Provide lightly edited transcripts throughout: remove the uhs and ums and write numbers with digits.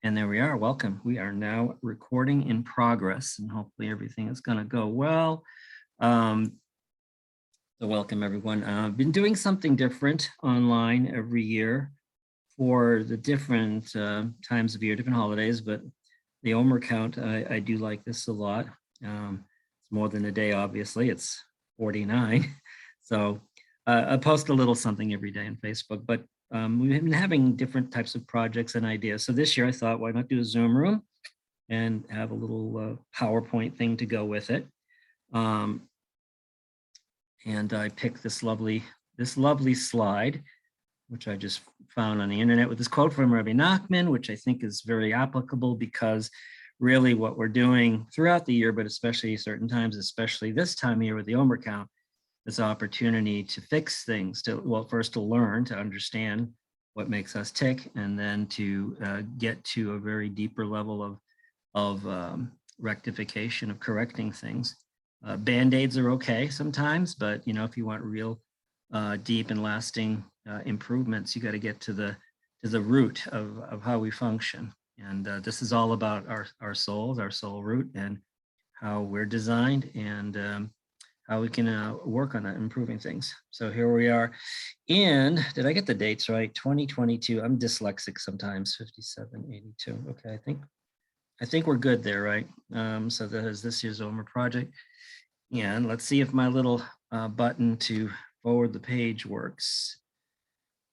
And there we are. Welcome. We are now recording in progress, and hopefully everything is going to go well. So welcome, everyone. I've been doing something different online every year for the different times of year, different holidays, but the Omer count, I do like this a lot. It's more than a day, obviously. It's 49. So I post a little something every day on Facebook, but we've been having different types of projects and ideas. So this year I thought, why not do a Zoom room and have a little PowerPoint thing to go with it. And I picked this lovely slide, which I just found on the internet with this quote from Rabbi Nachman, which I think is very applicable because really what we're doing throughout the year, but especially certain times, especially this time of year with the Omer count, this opportunity to fix things, first to learn, to understand what makes us tick, and then to get to a very deeper level of rectification, of correcting things. Band-aids are okay sometimes, but if you want real deep and lasting improvements, you got to get to the root of how we function. And this is all about our souls, our soul root, and how we're designed, and how we can work on improving things. So here we are. And did I get the dates right? 2022. I'm dyslexic sometimes. 5782. Okay, I think we're good there, right? So that is this year's Omer project. And let's see if my little button to forward the page works.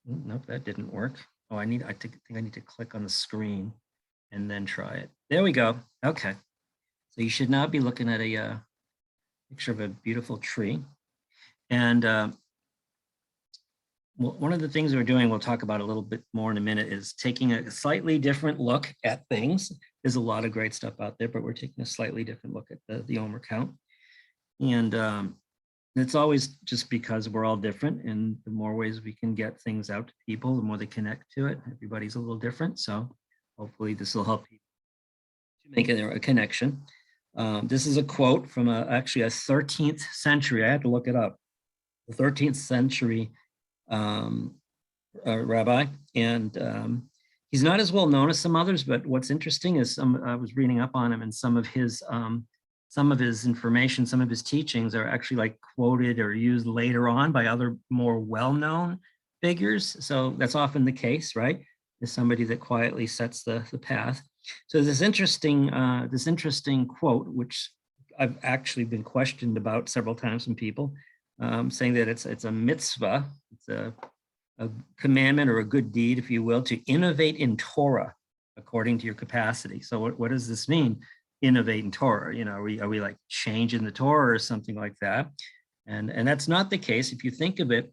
Nope, that didn't work. Oh, I think I need to click on the screen and then try it. There we go. Okay. So you should now be looking at a picture of a beautiful tree. And one of the things we're doing, we'll talk about a little bit more in a minute, is taking a slightly different look at things. There's a lot of great stuff out there, but we're taking a slightly different look at the Omer count. And it's always just because we're all different, and the more ways we can get things out to people, the more they connect to it. Everybody's a little different. So hopefully this will help people to make a connection. This is a quote from actually a 13th century, I had to look it up, the 13th century rabbi. And he's not as well known as some others, but what's interesting is I was reading up on him, and some of his information, some of his teachings are actually like quoted or used later on by other more well-known figures. So that's often the case, right? Is somebody that quietly sets the path. So this interesting quote, which I've actually been questioned about several times from people, saying that it's a mitzvah, it's a commandment or a good deed, if you will, to innovate in Torah according to your capacity. So what does this mean? Innovate in Torah? Are we like changing the Torah or something like that? And that's not the case. If you think of it,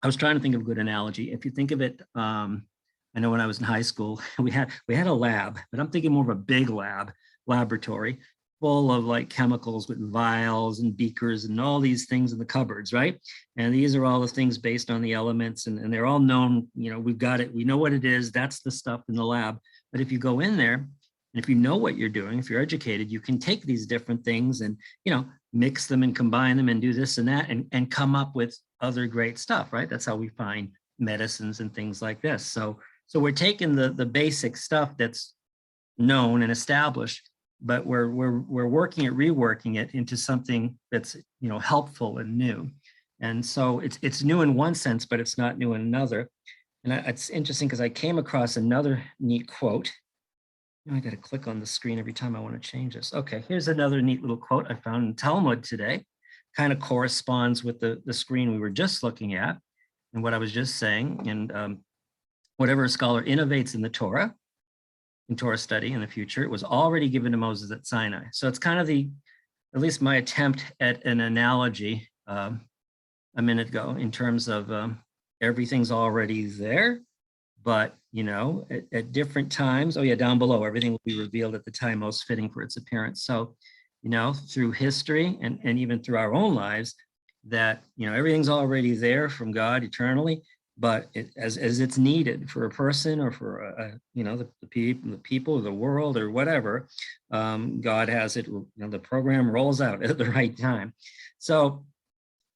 I was trying to think of a good analogy. If you think of it, I know when I was in high school, we had a lab, but I'm thinking more of a big laboratory full of like chemicals with vials and beakers and all these things in the cupboards, right? And these are all the things based on the elements, and they're all known, we've got it, we know what it is, that's the stuff in the lab. But if you go in there, and if you know what you're doing, if you're educated, you can take these different things and, mix them and combine them and do this and that and come up with other great stuff, right? That's how we find medicines and things like this. So we're taking the basic stuff that's known and established, but we're reworking it into something that's helpful and new. And so it's new in one sense, but it's not new in another. And it's interesting because I came across another neat quote. I got to click on the screen every time I want to change this. Okay, here's another neat little quote I found in Talmud today. Kind of corresponds with the screen we were just looking at and what I was just saying. And whatever a scholar innovates in the Torah, in Torah study in the future, it was already given to Moses at Sinai. So it's kind of at least my attempt at an analogy a minute ago in terms of everything's already there, but at different times, down below, everything will be revealed at the time most fitting for its appearance. So, through history and even through our own lives, that, everything's already there from God eternally, but as it's needed for a person or for the people, the world, or whatever, God has it. The program rolls out at the right time. So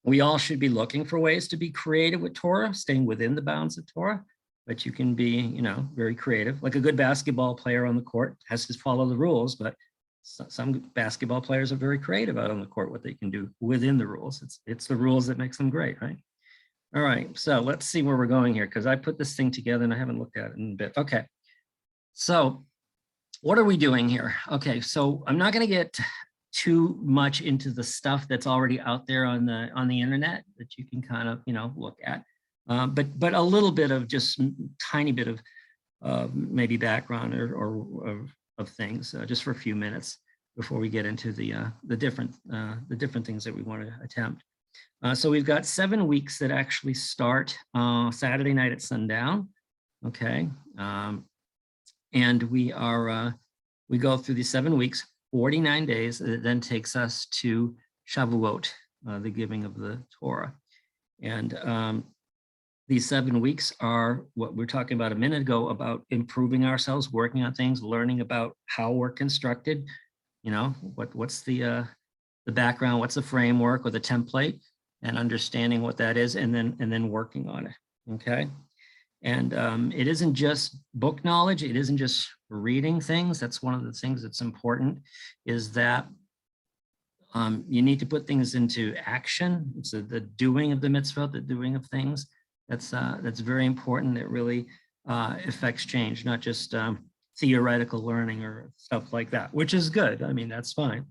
we all should be looking for ways to be creative with Torah, staying within the bounds of Torah, but you can be, you know, very creative. Like a good basketball player on the court has to follow the rules, but some basketball players are very creative out on the court, what they can do within the rules. It's the rules that makes them great, right? All right, so let's see where we're going here, because I put this thing together and I haven't looked at it in a bit. Okay, so what are we doing here? Okay, so I'm not going to get too much into the stuff that's already out there on the internet that you can kind of, you know, look at, but a little bit of just tiny bit of maybe background or of things, just for a few minutes before we get into the different things that we want to attempt. So we've got 7 weeks that actually start Saturday night at sundown. Okay, and we go through these 7 weeks, 49 days. It then takes us to Shavuot, the giving of the Torah, and these 7 weeks are what we were talking about a minute ago, about improving ourselves, working on things, learning about how we're constructed. You know, what's the background, what's the framework or the template, and understanding what that is, and then working on it. Okay, and it isn't just book knowledge. It isn't just reading things. That's one of the things that's important, is that you need to put things into action. So the doing of the mitzvot, the doing of things, that's very important. It really affects change, not just theoretical learning or stuff like that, which is good. I mean, that's fine.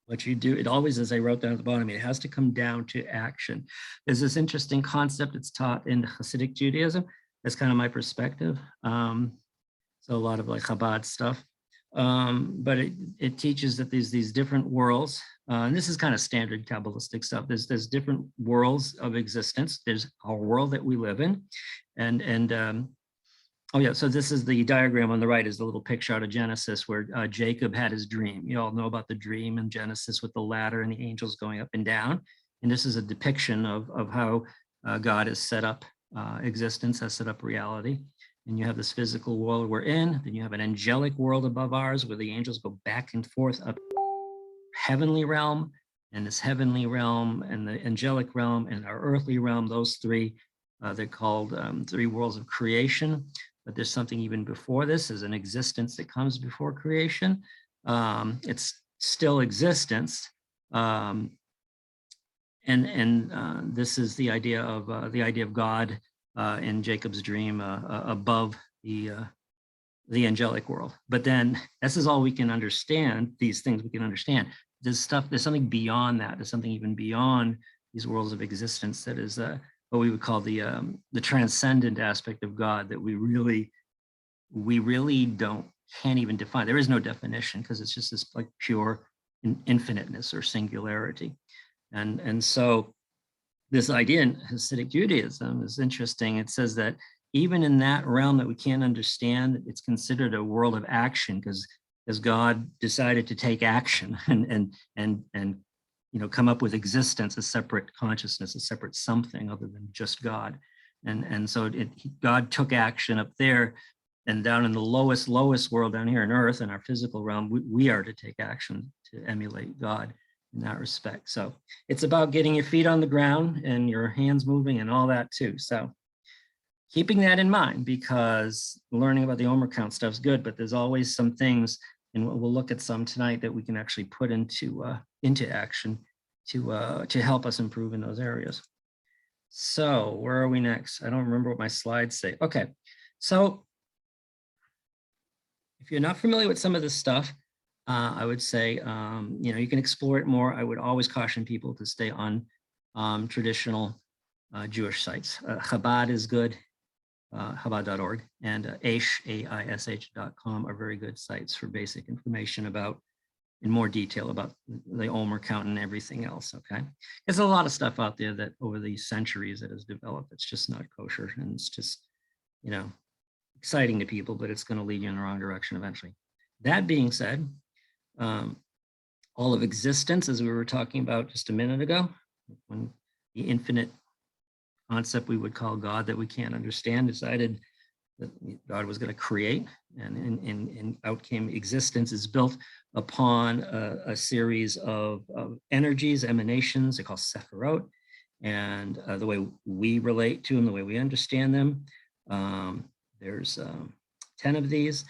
What you do, it always, as I wrote down at the bottom, it has to come down to action. There's this interesting concept that's taught in Hasidic Judaism. That's kind of my perspective. So a lot of like Chabad stuff. But it teaches that there's these different worlds, and this is kind of standard Kabbalistic stuff. There's different worlds of existence. There's our world that we live in, and oh yeah, so this is the diagram on the right, is the little picture out of Genesis where Jacob had his dream. You all know about the dream in Genesis with the ladder and the angels going up and down. And this is a depiction of how God has set up existence, has set up reality. And you have this physical world we're in, then you have an angelic world above ours where the angels go back and forth up heavenly realm, and this heavenly realm and the angelic realm and our earthly realm, those three, they're called 3 worlds of creation. But there's something even before this, is an existence that comes before creation. It's still existence. And this is the idea of God in Jacob's dream above the angelic world. But then this is all we can understand, these things we can understand. There's something beyond that. There's something even beyond these worlds of existence that is what we would call the transcendent aspect of God, that we really can't even define. There is no definition, because it's just this like pure infiniteness or singularity. And so this idea in Hasidic Judaism is interesting. It says that even in that realm that we can't understand, it's considered a world of action, because as God decided to take action and you know, come up with existence, a separate consciousness, a separate something other than just God. And so God took action up there, and down in the lowest world down here on earth, in our physical realm, we are to take action to emulate God in that respect. So it's about getting your feet on the ground and your hands moving and all that too. So keeping that in mind, because learning about the Omer count stuff is good, but there's always some things, and we'll look at some tonight, that we can actually put into action to help us improve in those areas. So where are we next? I don't remember what my slides say. Okay, so if you're not familiar with some of this stuff, I would say, you know, you can explore it more. I would always caution people to stay on traditional Jewish sites. Chabad is good, Chabad.org, and aish.com are very good sites for basic information about, in more detail, about the Omer count and everything else, okay? There's a lot of stuff out there that over the centuries that has developed, it's just not kosher, and it's just, you know, exciting to people, but it's going to lead you in the wrong direction eventually. That being said, all of existence, as we were talking about just a minute ago, when the infinite concept we would call God that we can't understand decided that God was going to create, and out came existence, is built upon a series of energies, emanations, they're called sefirah, and the way we relate to them, the way we understand them, There's 10 of these.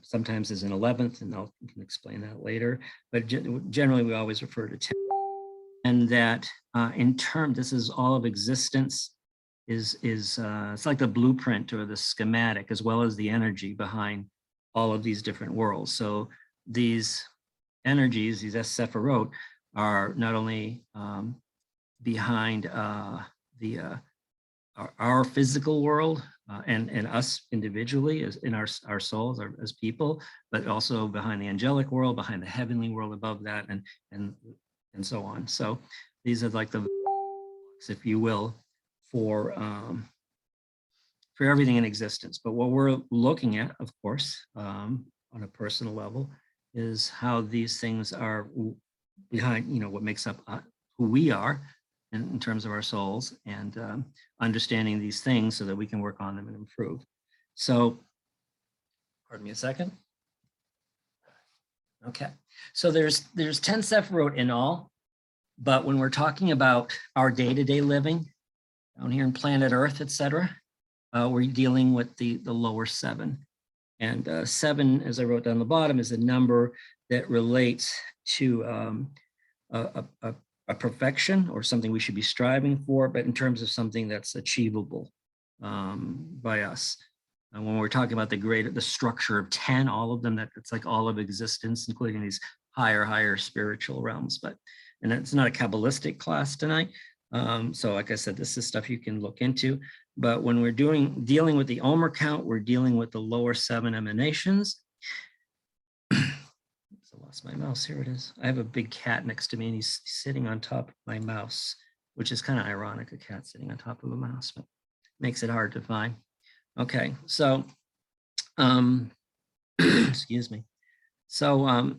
Sometimes there's an 11th, and I can explain that later. But generally, we always refer to 10. And that this is all of existence, it's like the blueprint or the schematic, as well as the energy behind all of these different worlds. So these energies, these sefirot, are not only behind our physical world and us individually as in our souls as people, but also behind the angelic world, behind the heavenly world above that, and so on. So these are like the, if you will, for everything in existence. But what we're looking at, of course, on a personal level, is how these things are behind, what makes up who we are in terms of our souls, and understanding these things so that we can work on them and improve. So, pardon me a second. Okay, so there's 10 sefirot in all, but when we're talking about our day-to-day living down here in planet Earth, etc., we're dealing with the lower 7. And 7, as I wrote down the bottom, is a number that relates to a perfection or something we should be striving for, but in terms of something that's achievable by us. And when we're talking about the structure of 10, all of them, it's like all of existence, including these higher spiritual realms. And it's not a Kabbalistic class tonight. So like I said, this is stuff you can look into. But when we're dealing with the Omer count, we're dealing with the lower 7 emanations. I lost my mouse. Here it is. I have a big cat next to me, and he's sitting on top of my mouse, which is kind of ironic, a cat sitting on top of a mouse, but makes it hard to find. Okay, so excuse me. So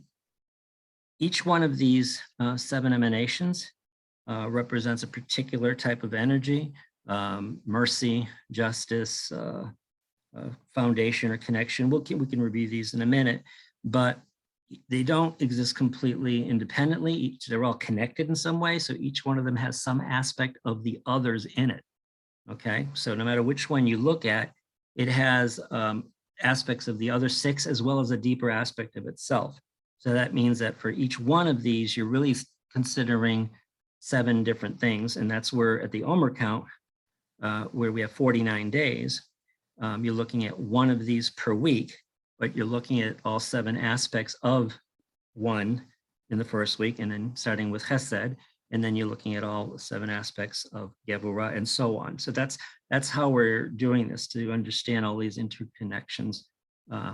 each one of these 7 emanations represents a particular type of energy, mercy, justice, foundation, or connection. We can review these in a minute, but they don't exist completely independently. They're all connected in some way. So each one of them has some aspect of the others in it. Okay, so no matter which one you look at, it has aspects of the other 6, as well as a deeper aspect of itself. So that means that for each one of these, you're really considering 7 different things. And that's where at the Omer count, where we have 49 days, you're looking at one of these per week, but you're looking at all 7 aspects of one in the first week, and then starting with Chesed, and then you're looking at all 7 aspects of Gevurah, and so on. So that's how we're doing this, to understand all these interconnections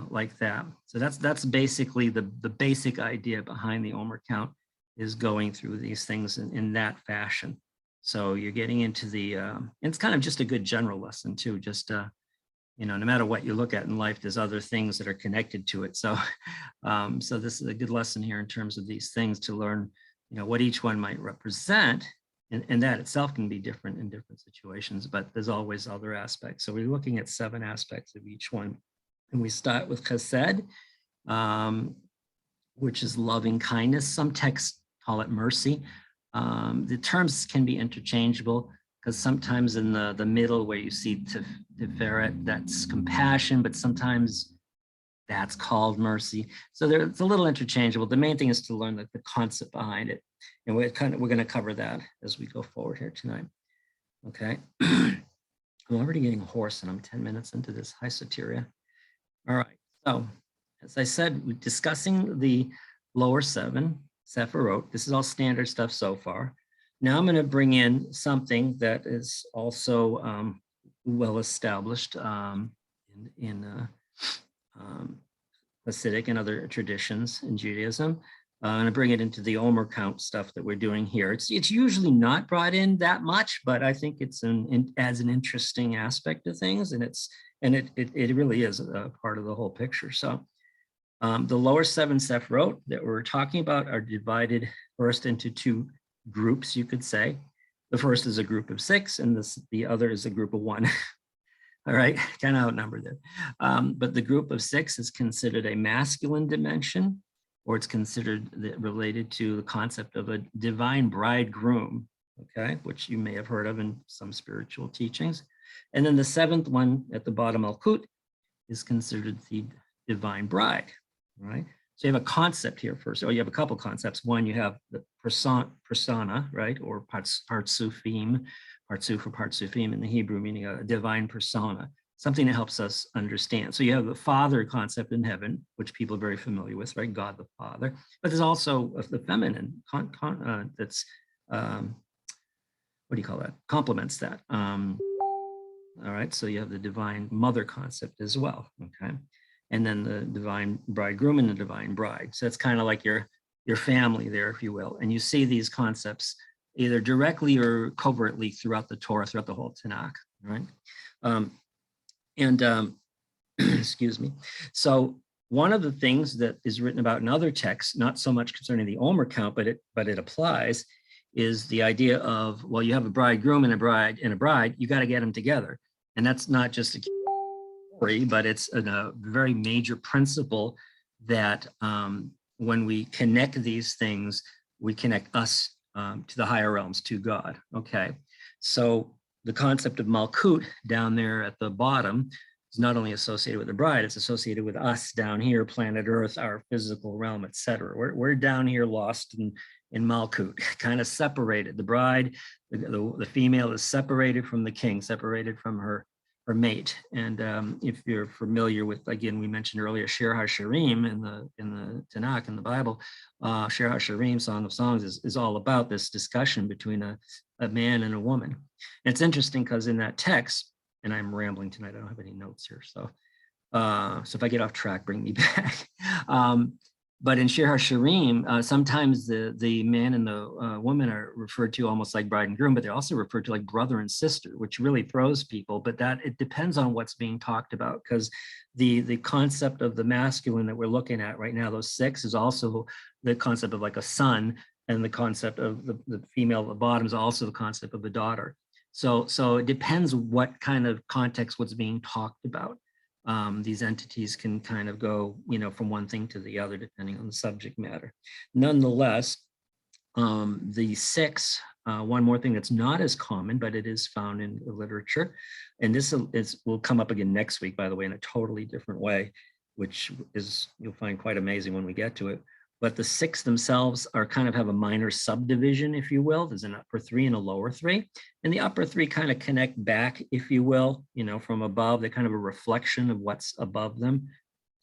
like that. So that's basically the basic idea behind the Omer count, is going through these things in that fashion. So you're getting into the, and it's kind of just a good general lesson too, just no matter what you look at in life, there's other things that are connected to it. So, so this is a good lesson here in terms of these things, to learn, what each one might represent, and that itself can be different in different situations, but there's always other aspects. So we're looking at 7 aspects of each one. And we start with Chesed, which is loving kindness. Some texts call it mercy. The terms can be interchangeable, because sometimes in the middle where you see Tiferet, that's compassion, but sometimes that's called mercy. So it's a little interchangeable. The main thing is to learn the concept behind it. And we're going to cover that as we go forward here tonight. Okay. I'm already getting hoarse, and I'm 10 minutes into this. Hi, Soteria. All right. So as I said, we're discussing the lower 7 sefirot. This is all standard stuff so far. Now I'm going to bring in something that is also well established in Hasidic and other traditions in Judaism. I'm going to bring it into the Omer count stuff that we're doing here. It's usually not brought in that much, but I think it's adds an interesting aspect of things, and it really is a part of the whole picture. So the lower 7 sefirot that we're talking about are divided first into 2 groups, you could say. The first is a group of 6, and the other is a group of 1. All right, kind of outnumbered there. But the group of 6 is considered a masculine dimension, or it's considered related to the concept of a divine bridegroom, okay, which you may have heard of in some spiritual teachings. And then the seventh one at the bottom, Malkut, is considered the divine bride, right? So you have a concept here first, or you have a couple concepts. One, you have the persona, right? Or partsufim, partsuf or partsufim in the Hebrew, meaning a divine persona, something that helps us understand. So you have the Father concept in heaven, which people are very familiar with, right? God the Father. But there's also the feminine that's, what do you call that? Complements that. All right, so you have the divine mother concept as well, okay? And then the divine bridegroom and the divine bride. So it's kind of like your family there, if you will. And you see these concepts either directly or covertly throughout the Torah, throughout the whole Tanakh, right? Excuse me. So one of the things that is written about in other texts, not so much concerning the Omer count, but it applies, is the idea of, well, you have a bridegroom and a bride, you got to get them together. And that's not just a story, but it's a very major principle that when we connect these things, we connect us to the higher realms, to God, okay? So the concept of Malkut down there at the bottom is not only associated with the bride, it's associated with us down here, planet Earth, our physical realm, etc. We're down here lost in Malkut, kind of separated. The bride, the female is separated from the king, separated from her mate. And if you're familiar with, again, we mentioned earlier, Shir HaShirim in the Tanakh, in the Bible, Shir HaShirim, Song of Songs, is all about this discussion between a man and a woman. And it's interesting because in that text, and I'm rambling tonight, I don't have any notes here, so if I get off track, bring me back. But in Shir HaShirim, sometimes the man and the woman are referred to almost like bride and groom, but they're also referred to like brother and sister, which really throws people. But that it depends on what's being talked about, because the concept of the masculine that we're looking at right now, those six, is also the concept of like a son, and the concept of the female at the bottom is also the concept of a daughter. So it depends what kind of context what's being talked about. These entities can kind of go, from one thing to the other, depending on the subject matter. Nonetheless, the six, one more thing that's not as common, but it is found in the literature, and this will come up again next week, by the way, in a totally different way, which is, you'll find quite amazing when we get to it. But the six themselves are kind of have a minor subdivision, if you will. There's an upper three and a lower three. And the upper three kind of connect back, if you will, from above. They're kind of a reflection of what's above them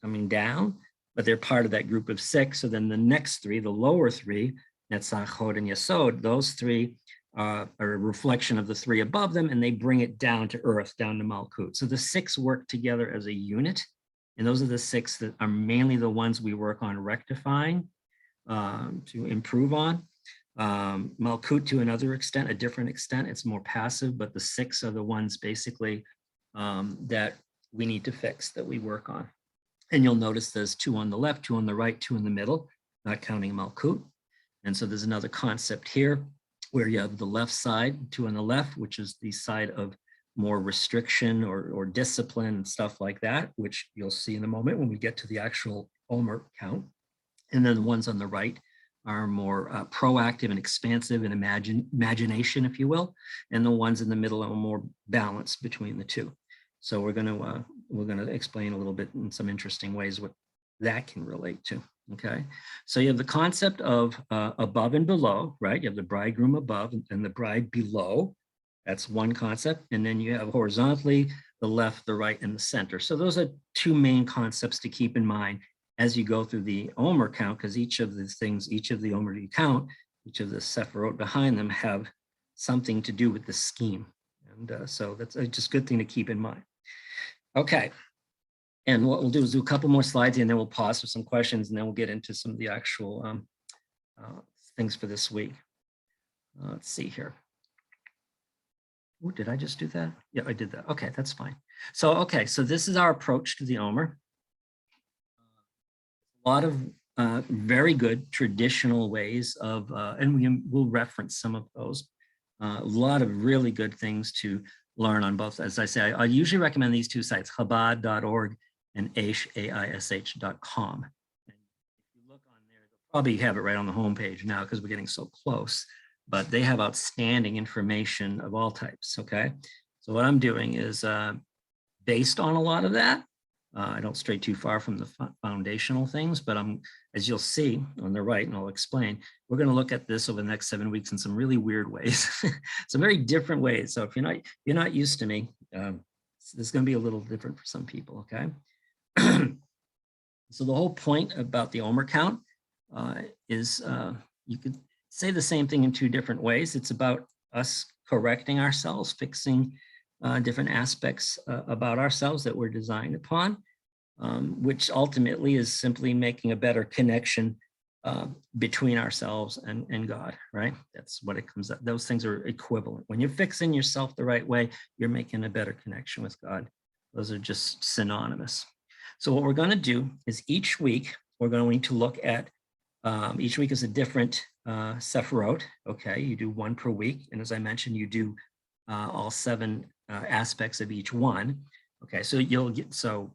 coming down, but they're part of that group of six. So then the next three, the lower three, Netzach, Hod, and Yesod, those three are a reflection of the three above them, and they bring it down to earth, down to Malkut. So the six work together as a unit. And those are the six that are mainly the ones we work on rectifying, to improve on. Malkut, to another extent, a different extent, it's more passive, but the six are the ones basically that we need to fix, that we work on. And you'll notice there's two on the left, two on the right, two in the middle, not counting Malkut. And so there's another concept here where you have the left side, two on the left, which is the side of more restriction or discipline and stuff like that, which you'll see in a moment when we get to the actual Omer count. And then the ones on the right are more proactive and expansive and imagination, if you will. And the ones in the middle are more balanced between the two. So we're gonna explain a little bit in some interesting ways what that can relate to. Okay, so you have the concept of above and below, right? You have the bridegroom above and the bride below. That's one concept. And then you have horizontally the left, the right, and the center. So those are two main concepts to keep in mind as you go through the Omer count, because each of the things, each of the Omer you count, each of the sephirot behind them have something to do with the scheme. And so that's just a good thing to keep in mind. Okay. And what we'll do is do a couple more slides and then we'll pause for some questions, and then we'll get into some of the actual things for this week. Let's see here. Ooh, did I just do that? Yeah, I did that. Okay, that's fine. So this is our approach to the Omer. A lot of very good traditional ways of, and we'll reference some of those. A lot of really good things to learn on both. As I say, I usually recommend these two sites, Chabad.org and aish.com. And if you look on there, they'll probably have it right on the homepage now because we're getting so close. But they have outstanding information of all types, okay? So what I'm doing is based on a lot of that. I don't stray too far from the foundational things, but as you'll see on the right, and I'll explain, we're going to look at this over the next 7 weeks in some really weird ways, some very different ways. So if you're not used to me, this is going to be a little different for some people, okay? So the whole point about the Omer count is you could say the same thing in 2 different ways. It's about us correcting ourselves, fixing different aspects about ourselves that we're designed upon, which ultimately is simply making a better connection between ourselves and God, right? That's what it comes up. Those things are equivalent. When you're fixing yourself the right way, you're making a better connection with God. Those are just synonymous. So what we're going to do is each week, we're going to look at, each week is a different sefirot, okay? You do 1 per week. And as I mentioned, you do all 7 aspects of each one. Okay, so you'll get, so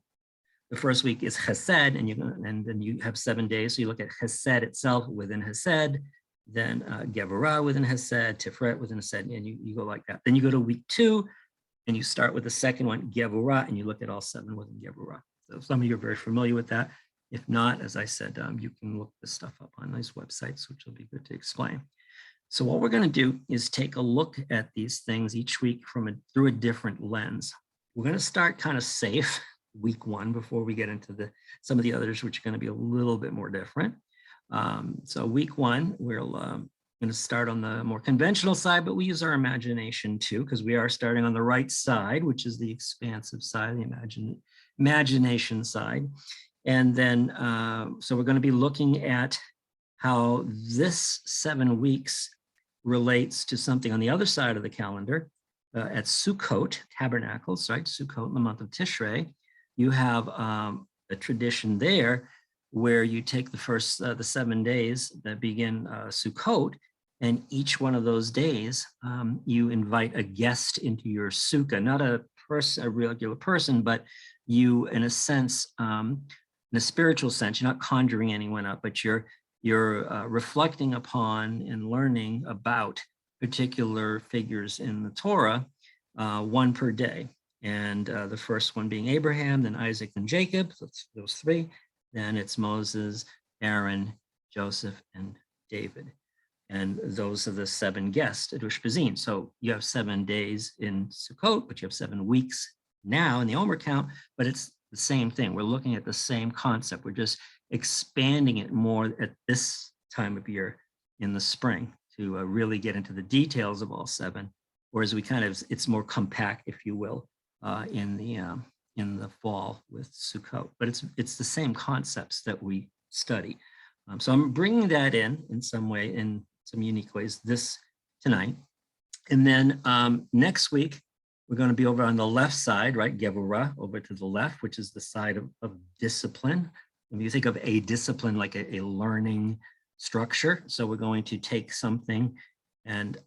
the first week is Chesed, and then you have 7 days. So you look at Chesed itself within Chesed, then Gevurah within Chesed, Tiferet within Chesed, and you go like that. Then you go to week 2, and you start with the second one, Gevurah, and you look at all 7 within Gevurah. So some of you are very familiar with that. If not, as I said, you can look this stuff up on these websites, which will be good to explain. So what we're going to do is take a look at these things each week through a different lens. We're going to start kind of safe week 1 before we get into some of the others, which are going to be a little bit more different. So week 1, we're going to start on the more conventional side, but we use our imagination too, because we are starting on the right side, which is the expansive side, the imagination side. And then, so we're going to be looking at how this 7 weeks relates to something on the other side of the calendar at Sukkot, tabernacles, right? Sukkot in the month of Tishrei. You have a tradition there where you take the 7 days that begin Sukkot, and each one of those days, you invite a guest into your sukkah, not a regular person, but you, in a sense, in a spiritual sense, you're not conjuring anyone up, but you're reflecting upon and learning about particular figures in the Torah, 1 per day. And the first one being Abraham, then Isaac, then Jacob, those 3. Then it's Moses, Aaron, Joseph, and David. And those are the 7 guests at Ushpizin. So you have 7 days in Sukkot, but you have 7 weeks now in the Omer count, but it's the same thing. We're looking at the same concept. We're just expanding it more at this time of year in the spring to really get into the details of all 7, whereas it's more compact, if you will, in the fall with Sukkot. But it's the same concepts that we study. So I'm bringing that in some way, in some unique ways, tonight. And then next week, we're going to be over on the left side, right? Gevurah, over to the left, which is the side of discipline. When you think of a discipline like a learning structure, so we're going to take something and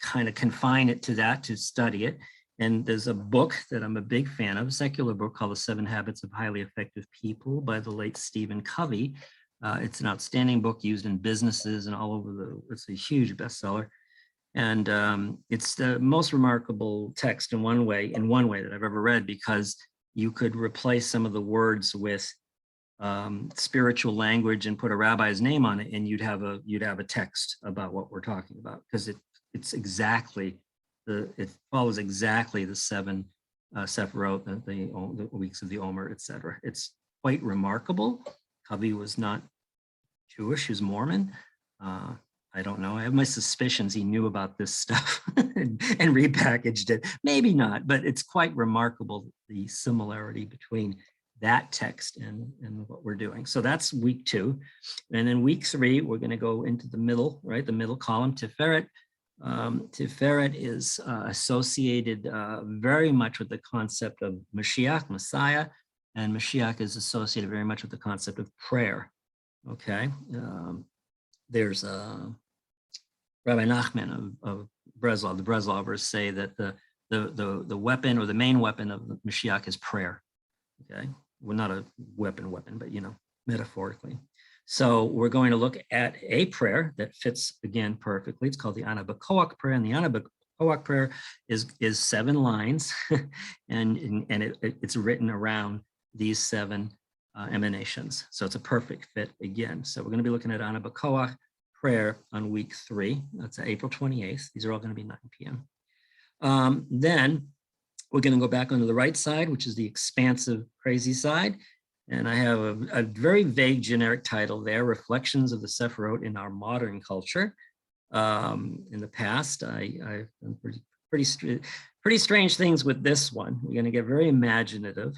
kind of confine it to that, to study it. And there's a book that I'm a big fan of, a secular book called The 7 Habits of Highly Effective People by the late Stephen Covey. It's an outstanding book used in businesses and all over it's a huge bestseller. And it's the most remarkable text in one way that I've ever read, because you could replace some of the words with spiritual language and put a rabbi's name on it, and you'd have a text about what we're talking about, because it follows exactly the 7 sefirot, the weeks of the Omer, etc. It's quite remarkable. Covey was not Jewish; he was Mormon. I don't know. I have my suspicions he knew about this stuff and repackaged it. Maybe not, but it's quite remarkable, the similarity between that text and what we're doing. So that's week 2. And then week 3, we're going to go into the middle, right? The middle column, Tiferet. Tiferet is associated very much with the concept of Mashiach, Messiah, and Mashiach is associated very much with the concept of prayer. Okay. There's Rabbi Nachman of Breslov. The Breslovers say that the weapon, or the main weapon of Mashiach, is prayer. Okay, well, not a weapon, but metaphorically. So we're going to look at a prayer that fits again perfectly. It's called the Ana B'Koach prayer, and the Ana Koach prayer is 7 lines, and it's written around these 7 emanations. So it's a perfect fit again. So we're going to be looking at Ana B'Koach prayer on week 3. That's April 28th. These are all going to be 9 p.m. Then we're going to go back onto the right side, which is the expansive, crazy side. And I have a very vague generic title there, Reflections of the Sefirot in Our Modern Culture. In the past, I've done pretty strange things with this one. We're going to get very imaginative,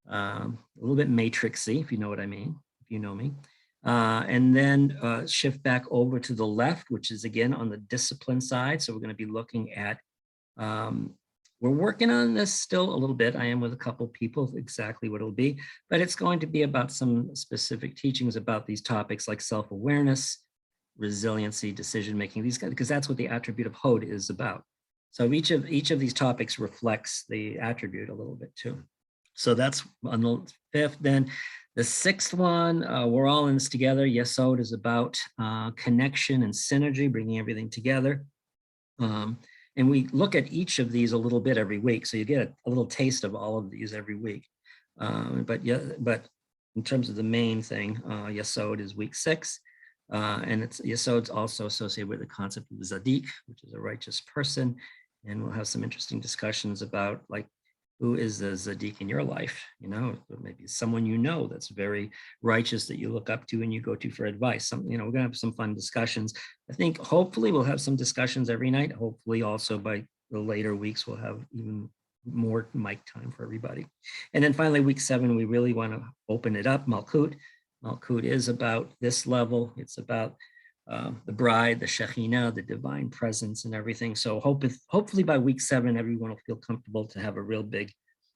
a little bit matrixy, if you know what I mean, if you know me. And then shift back over to the left, which is again on the discipline side. So we're going to be looking at, we're working on this still a little bit. I am with a couple people, exactly what it'll be, but it's going to be about some specific teachings about these topics like self-awareness, resiliency, decision-making, these guys, because that's what the attribute of Hod is about. So each of these topics reflects the attribute a little bit too. So that's on the 5th. Then the 6th one, we're all in this together. Yesod is about connection and synergy, bringing everything together. And we look at each of these a little bit every week. So you get a little taste of all of these every week. But in terms of the main thing, Yesod is week 6. And Yesod's also associated with the concept of Zadik, which is a righteous person. And we'll have some interesting discussions about like, who is the Zadik in your life? You know, maybe someone you know that's very righteous that you look up to and you go to for advice. We're gonna have some fun discussions. I think hopefully we'll have some discussions every night. Hopefully also by the later weeks, we'll have even more mic time for everybody. And then finally, week 7, we really wanna open it up, Malkut. Malkut is about this level. It's about the bride, the Shekhinah, the divine presence and everything. So hopefully by week 7, everyone will feel comfortable to have a real big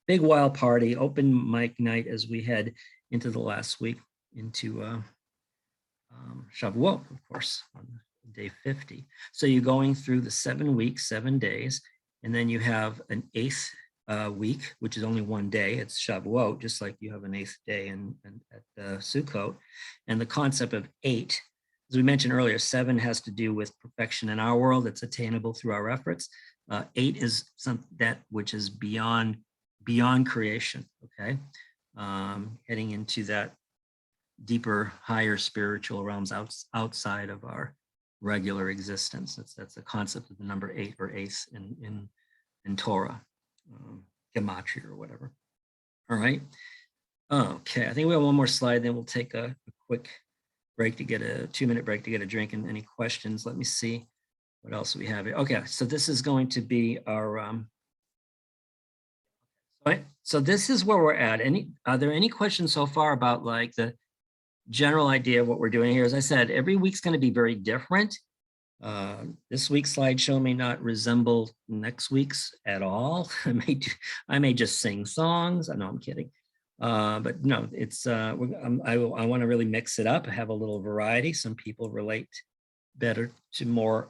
wild party, open mic night as we head into the last week, into Shavuot, of course, on day 50. So you're going through the 7 weeks, 7 days, and then you have an 8th week, which is only 1 day. It's Shavuot, just like you have an 8th day at Sukkot. And the concept of 8, as we mentioned earlier, 7 has to do with perfection in our world. It's attainable through our efforts. 8 is that which is beyond creation, okay? Heading into that deeper, higher spiritual realms outside of our regular existence. That's the concept of the number 8 or eighth in Torah, gematria or whatever. All right. Okay, I think we have one more slide, then we'll take a quick break to get a 2-minute break to get a drink. And any questions? Let me see what else we have here. Okay, so this is going to be our right. So this is where we're at. Are there any questions so far about like the general idea of what we're doing here? As I said, every week's going to be very different. This week's slideshow may not resemble next week's at all. I may just sing songs. I know, I'm kidding. But no, it's I want to really mix it up, have a little variety. Some people relate better to more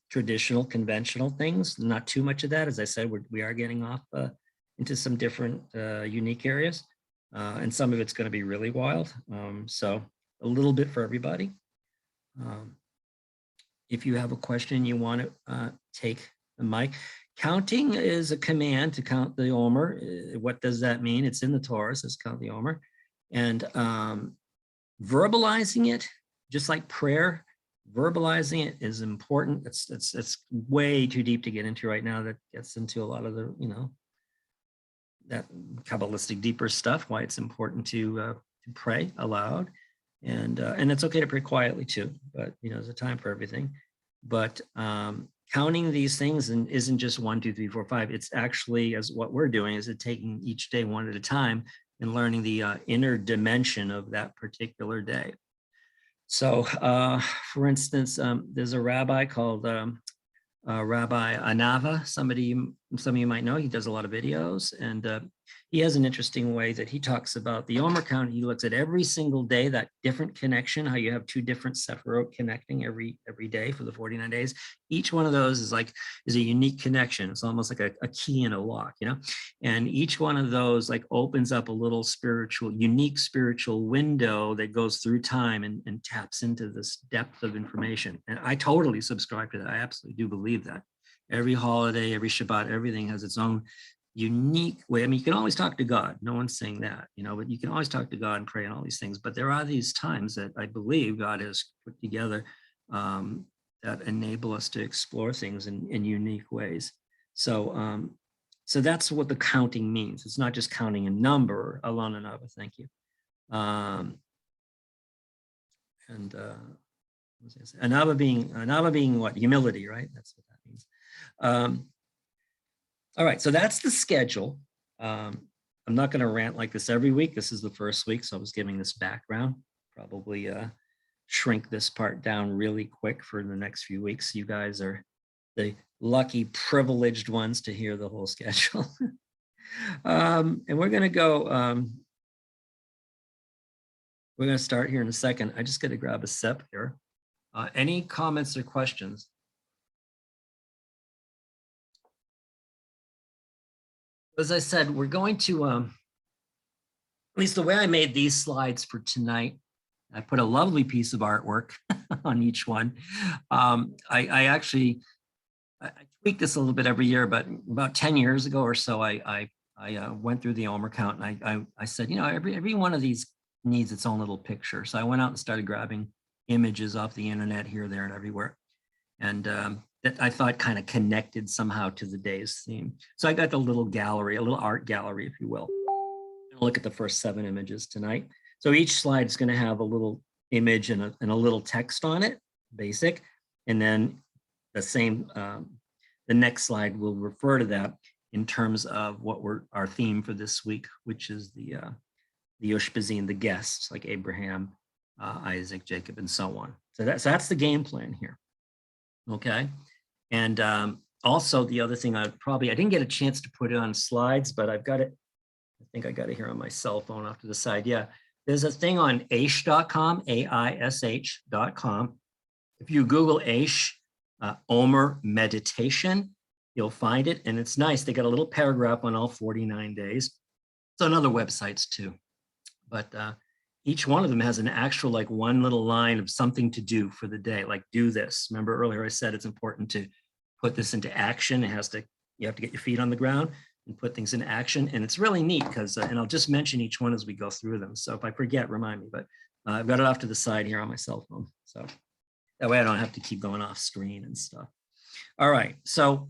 traditional, conventional things. Not too much of that. As I said, we are getting off into some different unique areas, and some of it's going to be really wild. So a little bit for everybody. If you have a question, you want to take the mic. Counting is a command to count the Omer. What does that mean? It's in the Torah, it says count the Omer. And verbalizing it, just like prayer, verbalizing it is important. It's way too deep to get into right now. That gets into a lot of the, that Kabbalistic deeper stuff, why it's important to pray aloud. And it's okay to pray quietly too, but there's a time for everything. But counting these things isn't just 1, 2, 3, 4, 5. It's actually, as what we're doing, is it taking each day one at a time and learning the inner dimension of that particular day. So, for instance, there's a rabbi called Rabbi Anava. Some of you might know. He does a lot of videos, and he has an interesting way that he talks about the Omer count. He looks at every single day, that different connection, how you have 2 different sefirot connecting every day for the 49 days. Each one of those is a unique connection. It's almost like a key in a lock, and each one of those opens up a little unique spiritual window that goes through time and taps into this depth of information. And I totally subscribe to that. I absolutely do believe that. Every holiday, every Shabbat, everything has its own unique way. I mean, you can always talk to God. No one's saying that, you know, but you can always talk to God and pray and all these things. But there are these times that I believe God has put together that enable us to explore things in unique ways. So, so that's what the counting means. It's not just counting a number, alone and Abba, thank you. Anava being what? Humility, right? That's what that means. All right, so that's the schedule. I'm not going to rant like this every week. This is the first week, so I was giving this background. Probably shrink this part down really quick for the next few weeks. You guys are the lucky, privileged ones to hear the whole schedule. And we're going to go, we're going to start here in a second. I just got to grab a sip here. Any comments or questions? As I said, we're going to, at least the way I made these slides for tonight, I put a lovely piece of artwork on each one. I actually tweak this a little bit every year, but about 10 years ago or so, I went through the Omer count and I said, you know, every one of these needs its own little picture. So I went out and started grabbing images off the internet here, there, and everywhere. And that I thought kind of connected somehow to the day's theme. So I got the little gallery, a little art gallery, if you will. I'll look at the first 7 images tonight. So each slide is going to have a little image and a little text on it, basic. And then the same, the next slide will refer to that in terms of what our theme for this week, which is the Ushpizin, the guests like Abraham, Isaac, Jacob, and so on. So that's the game plan here. Okay. And also the other thing I didn't get a chance to put it on slides, but I've got it. I think I got it here on my cell phone off to the side. Yeah. There's a thing on aish.com, AISH.com. If you Google Aish, Omer meditation, you'll find it. And it's nice. They got a little paragraph on all 49 days. It's on other websites too. But each one of them has an actual, like, one little line of something to do for the day, like do this. Remember earlier I said it's important to put this into action. You have to get your feet on the ground and put things into action. And it's really neat because, and I'll just mention each one as we go through them. So if I forget, remind me, but I've got it off to the side here on my cell phone. So that way I don't have to keep going off screen and stuff. All right, so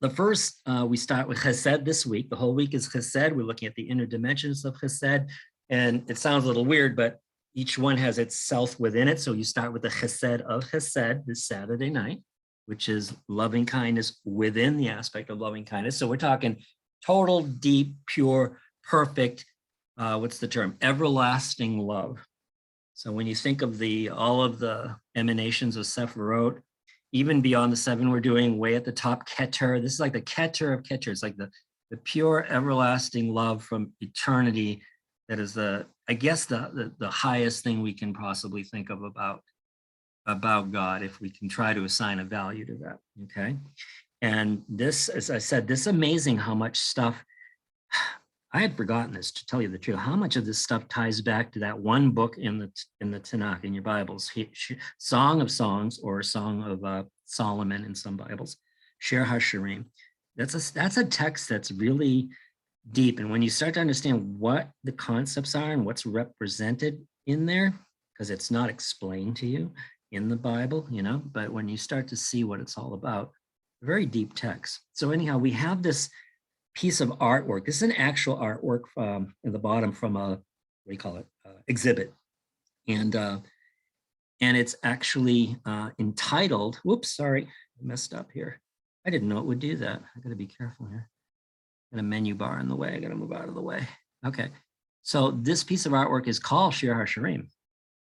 the first, we start with Chesed this week. The whole week is Chesed. We're looking at the inner dimensions of Chesed. And it sounds a little weird, but each one has itself within it. So you start with the Chesed of Chesed this Saturday night, which is loving kindness within the aspect of loving kindness. So we're talking total, deep, pure, perfect, what's the term? Everlasting love. So when you think of all of the emanations of sefirah, even beyond the 7 we're doing, way at the top, Keter, this is like the Keter of Keter. It's like the pure everlasting love from eternity. That is I guess the highest thing we can possibly think of about God, if we can try to assign a value to that, okay? And this, as I said, this is amazing how much stuff, I had forgotten this, to tell you the truth, how much of this stuff ties back to that one book in the Tanakh, in your Bibles, Song of Songs, or Song of Solomon in some Bibles, Shir HaShirim. That's a text that's really deep. And when you start to understand what the concepts are and what's represented in there, because it's not explained to you in the Bible, you know, but when you start to see what it's all about, very deep text. So anyhow, we have this piece of artwork. This is an actual artwork in the bottom from a, what do you call it, exhibit. And it's actually entitled, whoops, sorry, I messed up here. I didn't know it would do that. I gotta be careful here. Got a menu bar in the way. I got to move out of the way. Okay. So this piece of artwork is called Shir HaShirim.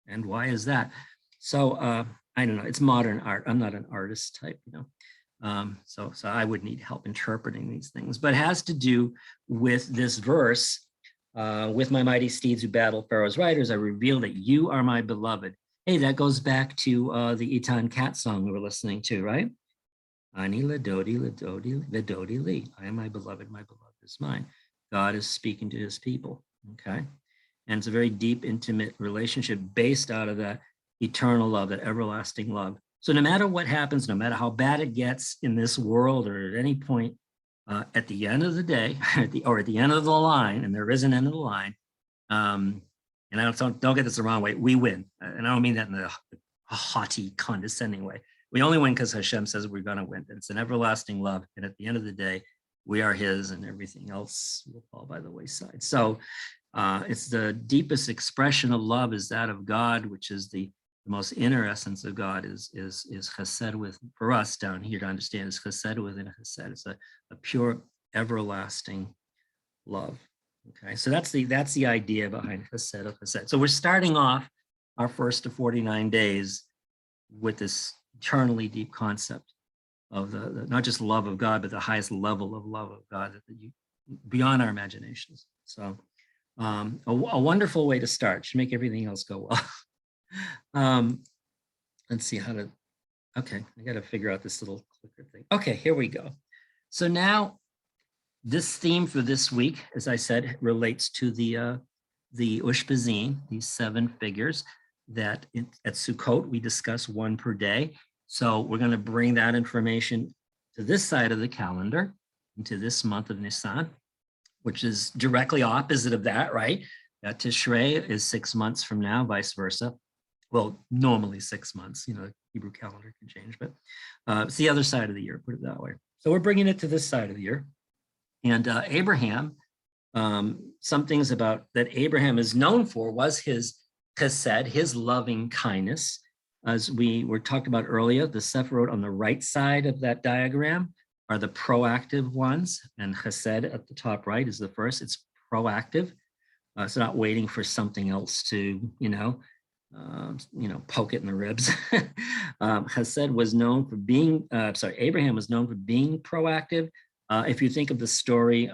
And why is that? So I don't know. It's modern art. I'm not an artist type, you know. So I would need help interpreting these things. But it has to do with this verse, with my mighty steeds who battle Pharaoh's riders, I reveal that you are my beloved. Hey, that goes back to the Etan Cat song we were listening to, right? Ani ladodi, ladodi, vedodi li. I am my beloved is mine. God is speaking to his people, okay? And it's a very deep, intimate relationship based out of that eternal love, that everlasting love. So no matter what happens, no matter how bad it gets in this world or at any point, at the end of the day, or at the end of the line, and there is an end of the line, and don't get this the wrong way, we win. And I don't mean that in a haughty, condescending way. We only win because Hashem says we're going to win. It's an everlasting love. And at the end of the day, we are his and everything else will fall by the wayside. So it's the deepest expression of love is that of God, which is the most inner essence of God is Chesed with, for us down here to understand, is Chesed within a Chesed. It's a pure, everlasting love. Okay, so that's the idea behind Chesed of Chesed. So we're starting off our first 49 days with this eternally deep concept of the not just love of God, but the highest level of love of God beyond our imaginations. So a wonderful way to start. Should make everything else go well. Let's see how to, okay, I got to figure out this little clicker thing. Okay, here we go. So now this theme for this week, as I said, relates to the Ushpizin, these 7 figures that at Sukkot, we discuss 1 per day. So we're going to bring that information to this side of the calendar, into this month of Nisan, which is directly opposite of that, right? Tishrei is 6 months from now, vice versa. Well, normally 6 months, Hebrew calendar can change, but it's the other side of the year, put it that way. So we're bringing it to this side of the year. And Abraham, some things about that Abraham is known for was his chesed, his loving kindness. As we were talked about earlier, the sefirah on the right side of that diagram are the proactive ones, and chesed at the top right is the first. It's proactive. It's not waiting for something else to, poke it in the ribs. Chesed was known for being, Abraham was known for being proactive. If you think of the story,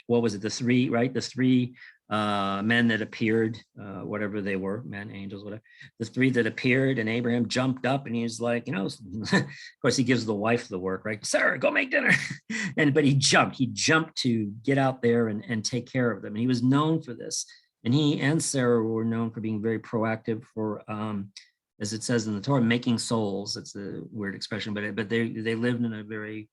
what was it? The 3 men that appeared, whatever they were, men, angels, whatever. The 3 that appeared, and Abraham jumped up, and he's like, of course, he gives the wife the work, right? Sarah, go make dinner. But he jumped to get out there and take care of them. And he was known for this. And he and Sarah were known for being very proactive for, as it says in the Torah, making souls. That's a weird expression, but they lived in a very,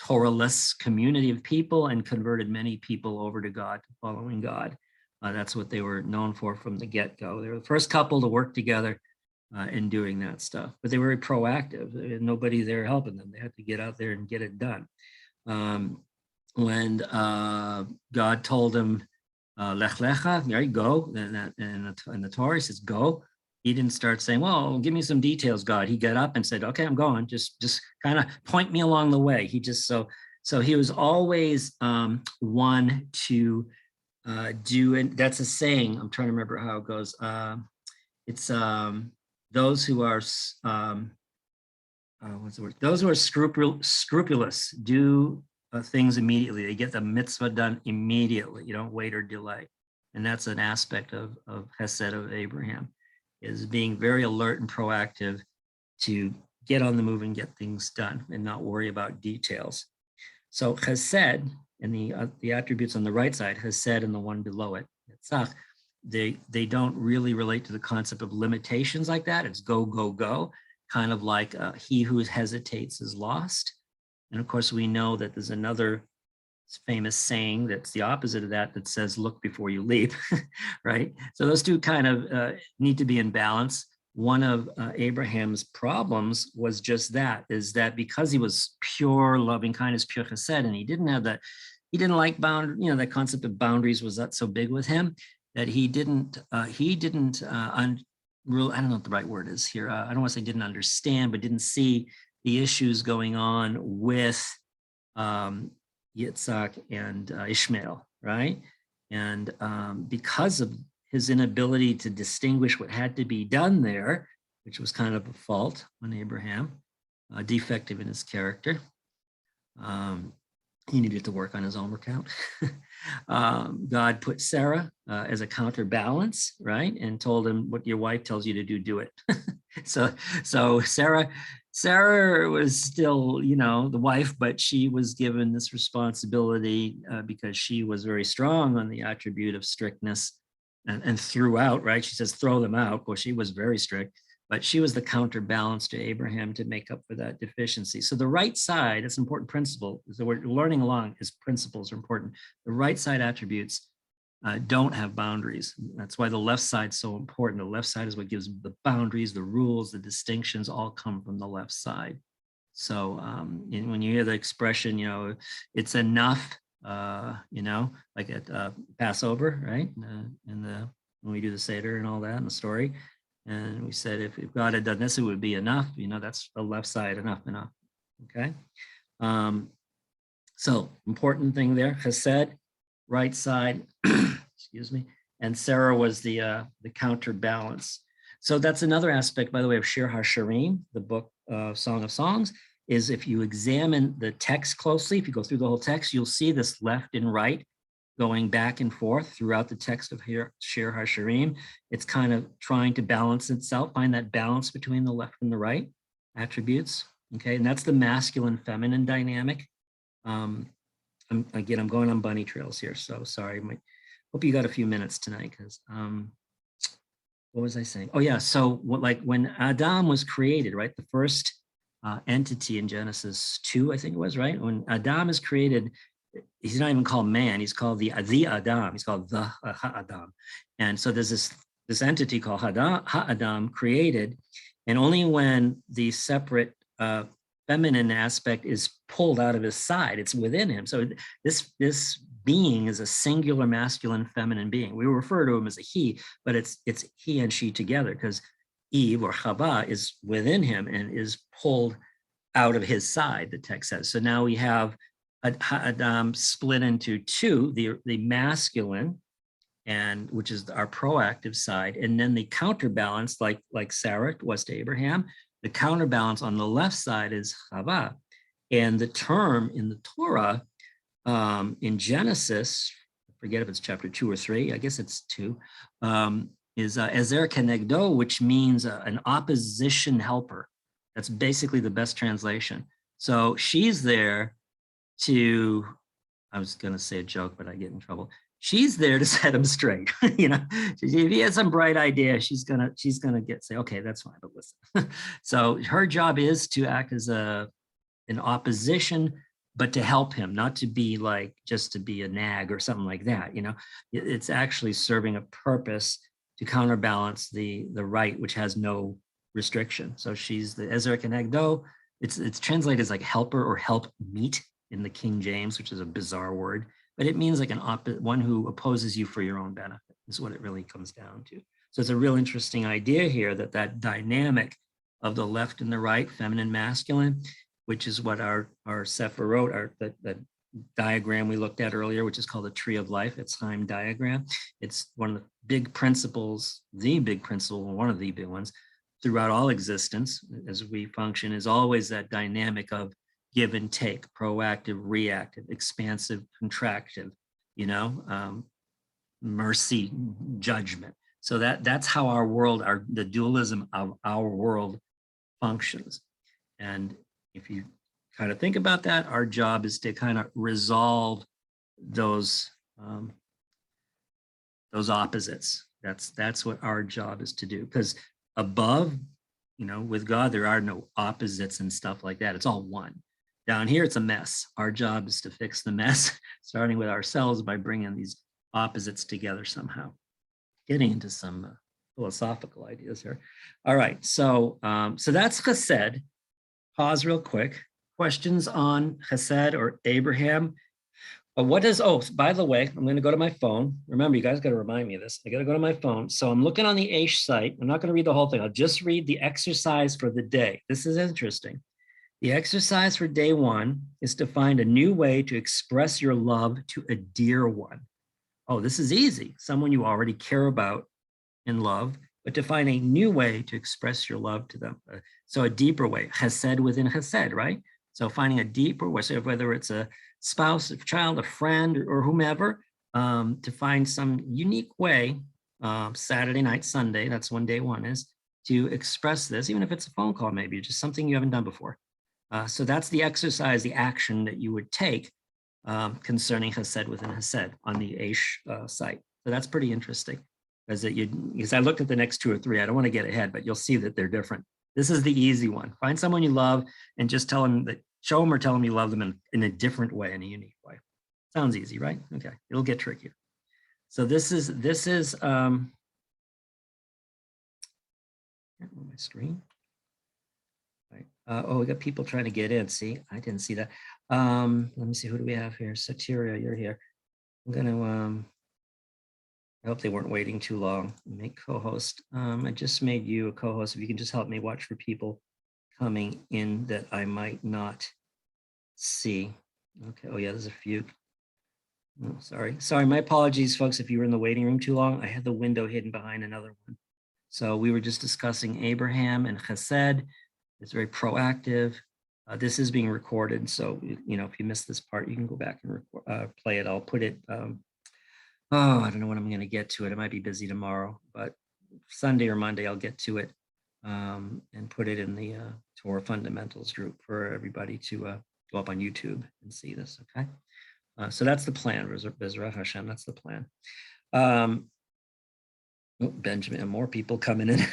Torah-less community of people and converted many people over to God, following God. That's what they were known for from the get-go. They were the first couple to work together in doing that stuff, but they were very proactive. There was nobody there helping them. They had to get out there and get it done. When God told him, Lech Lecha, there you go, in the Torah, he says, go. He didn't start saying, well, give me some details, God. He got up and said, okay, I'm going. Just kind of point me along the way. He just, so he was always one to do, and that's a saying, I'm trying to remember how it goes. It's those who are, what's the word? Those who are scrupulous do things immediately. They get the mitzvah done immediately. You don't wait or delay. And that's an aspect of Chesed of Abraham, is being very alert and proactive to get on the move and get things done and not worry about details. So Chesed and the attributes on the right side, Chesed and the one below it, they don't really relate to the concept of limitations like that. It's go, go, go, kind of like he who hesitates is lost. And of course, we know that there's another famous saying that's the opposite of that says, look before you leap, right? So those two kind of need to be in balance. One of Abraham's problems was just that, is that because he was pure loving kindness, pure chesed, and he didn't like that concept of boundaries was not so big with him, that he didn't I don't know what the right word is here. I don't want to say didn't understand, but didn't see the issues going on with Yitzhak and Ishmael, right? And because of his inability to distinguish what had to be done there, which was kind of a fault on Abraham, defective in his character, he needed to work on his Omer count. God put Sarah as a counterbalance, right? And told him, what your wife tells you to do, do it. So Sarah was still, the wife, but she was given this responsibility because she was very strong on the attribute of strictness and threw out, right? She says, throw them out. Well, she was very strict. but she was the counterbalance to Abraham to make up for that deficiency. So the right side, it's an important principle. So we're learning along is principles are important. The right side attributes don't have boundaries. That's why the left side is so important. The left side is what gives the boundaries, the rules, the distinctions all come from the left side. So when you hear the expression, it's enough, like at Passover, right? When we do the Seder and all that in the story. And we said, if God had done this, it would be enough. That's the left side, enough. Okay. So important thing there, Chesed, right side, excuse me. And Sarah was the counterbalance. So that's another aspect, by the way, of Shir HaShirim, the book Song of Songs, is if you examine the text closely, if you go through the whole text, you'll see this left and right going back and forth throughout the text of Shir HaShirim. It's kind of trying to balance itself, find that balance between the left and the right attributes. Okay, and that's the masculine feminine dynamic. I'm going on bunny trails here, so sorry. Hope you got a few minutes tonight, because what was I saying? Oh yeah, so when Adam was created, right? The first entity in Genesis 2, I think it was, right? When Adam is created, he's not even called man, he's called the Adam, he's called the Ha-Adam. And so there's this entity called Ha-Adam created, and only when the separate feminine aspect is pulled out of his side, it's within him. So this being is a singular masculine feminine being. We refer to him as a he, but it's he and she together, because Eve or Chava is within him and is pulled out of his side, the text says. So now we have Adam split into two, the masculine, and which is our proactive side, and then the counterbalance, like Sarah was to Abraham, the counterbalance on the left side is Chava. And the term in the Torah, in Genesis, I forget if it's chapter 2 or 3, I guess it's 2, is Ezer Kenegdo, which means an opposition helper. That's basically the best translation. So she's there to, I was going to say a joke, but I get in trouble. She's there to set him straight. If he has some bright idea, she's gonna say, okay, that's fine, but listen. So her job is to act as an opposition, but to help him, not to be just to be a nag or something like that. It's actually serving a purpose to counterbalance the right, which has no restriction. So she's the Ezer Kenegdo. It's translated as like helper or help meet in the King James, which is a bizarre word, but it means like one who opposes you for your own benefit is what it really comes down to. So it's a real interesting idea here that dynamic of the left and the right, feminine, masculine, which is what our sefirot, the diagram we looked at earlier, which is called the tree of life, its Chaim diagram. It's one of the big principles, one of the big ones throughout all existence as we function, is always that dynamic of give and take, proactive, reactive, expansive, contractive, mercy, judgment. So that's how our world, the dualism of our world functions. And if you kind of think about that, our job is to kind of resolve those opposites. That's what our job is to do, because above, with God, there are no opposites and stuff like that. It's all one. Down here, it's a mess. Our job is to fix the mess, starting with ourselves by bringing these opposites together somehow. Getting into some philosophical ideas here. All right, so that's Chesed. Pause real quick. Questions on Chesed or Abraham? By the way, I'm going to go to my phone. Remember, you guys got to remind me of this. I got to go to my phone. So I'm looking on the Aish site. I'm not going to read the whole thing. I'll just read the exercise for the day. This is interesting. The exercise for day 1 is to find a new way to express your love to a dear one. Oh, this is easy. Someone you already care about and love, but to find a new way to express your love to them. So a deeper way, Chesed within Chesed, right? So finding a deeper way, so whether it's a spouse, a child, a friend, or whomever, to find some unique way, Saturday night, Sunday, that's when day 1 is, to express this, even if it's a phone call, maybe just something you haven't done before. So that's the exercise, the action that you would take concerning Chesed within Chesed on the Aish site. So that's pretty interesting. because I looked at the next two or three. I don't want to get ahead, but you'll see that they're different. This is the easy one. Find someone you love and just tell them that, show them or tell them you love them in a different way, in a unique way. Sounds easy, right? Okay, it'll get trickier. So this is my screen. Right. Oh, we got people trying to get in. See, I didn't see that. Let me see, who do we have here? Satiria, you're here. I'm gonna I hope they weren't waiting too long. Make co-host. I just made you a co-host. If you can just help me watch for people coming in that I might not see. Okay. Oh yeah, there's a few. Oh, sorry. My apologies, folks. If you were in the waiting room too long, I had the window hidden behind another one. So we were just discussing Abraham and Chesed. It's very proactive. This is being recorded, so if you missed this part, you can go back and play it. I'll put it. I don't know when I'm going to get to it. I might be busy tomorrow, but Sunday or Monday I'll get to it and put it in the Torah Fundamentals group for everybody to go up on YouTube and see this. Okay, so that's the plan. Bezrat Hashem, that's the plan. Benjamin, more people coming in.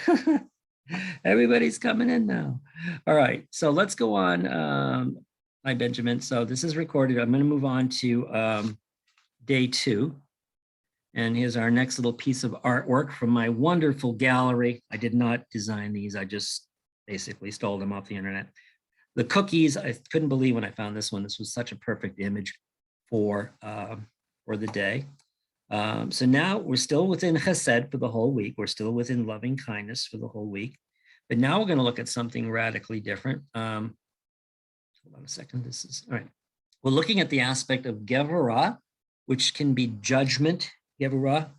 Everybody's coming in now. All right, so let's go on. Hi, Benjamin. So this is recorded. I'm going to move on to day 2. And here's our next little piece of artwork from my wonderful gallery. I did not design these. I just basically stole them off the internet. The cookies, I couldn't believe when I found this one. This was such a perfect image for the day. So now we're still within Chesed for the whole week. We're still within loving kindness for the whole week. But now we're going to look at something radically different. Hold on a second. This is, all right. We're looking at the aspect of Gevorah, which can be judgment. Gevorah,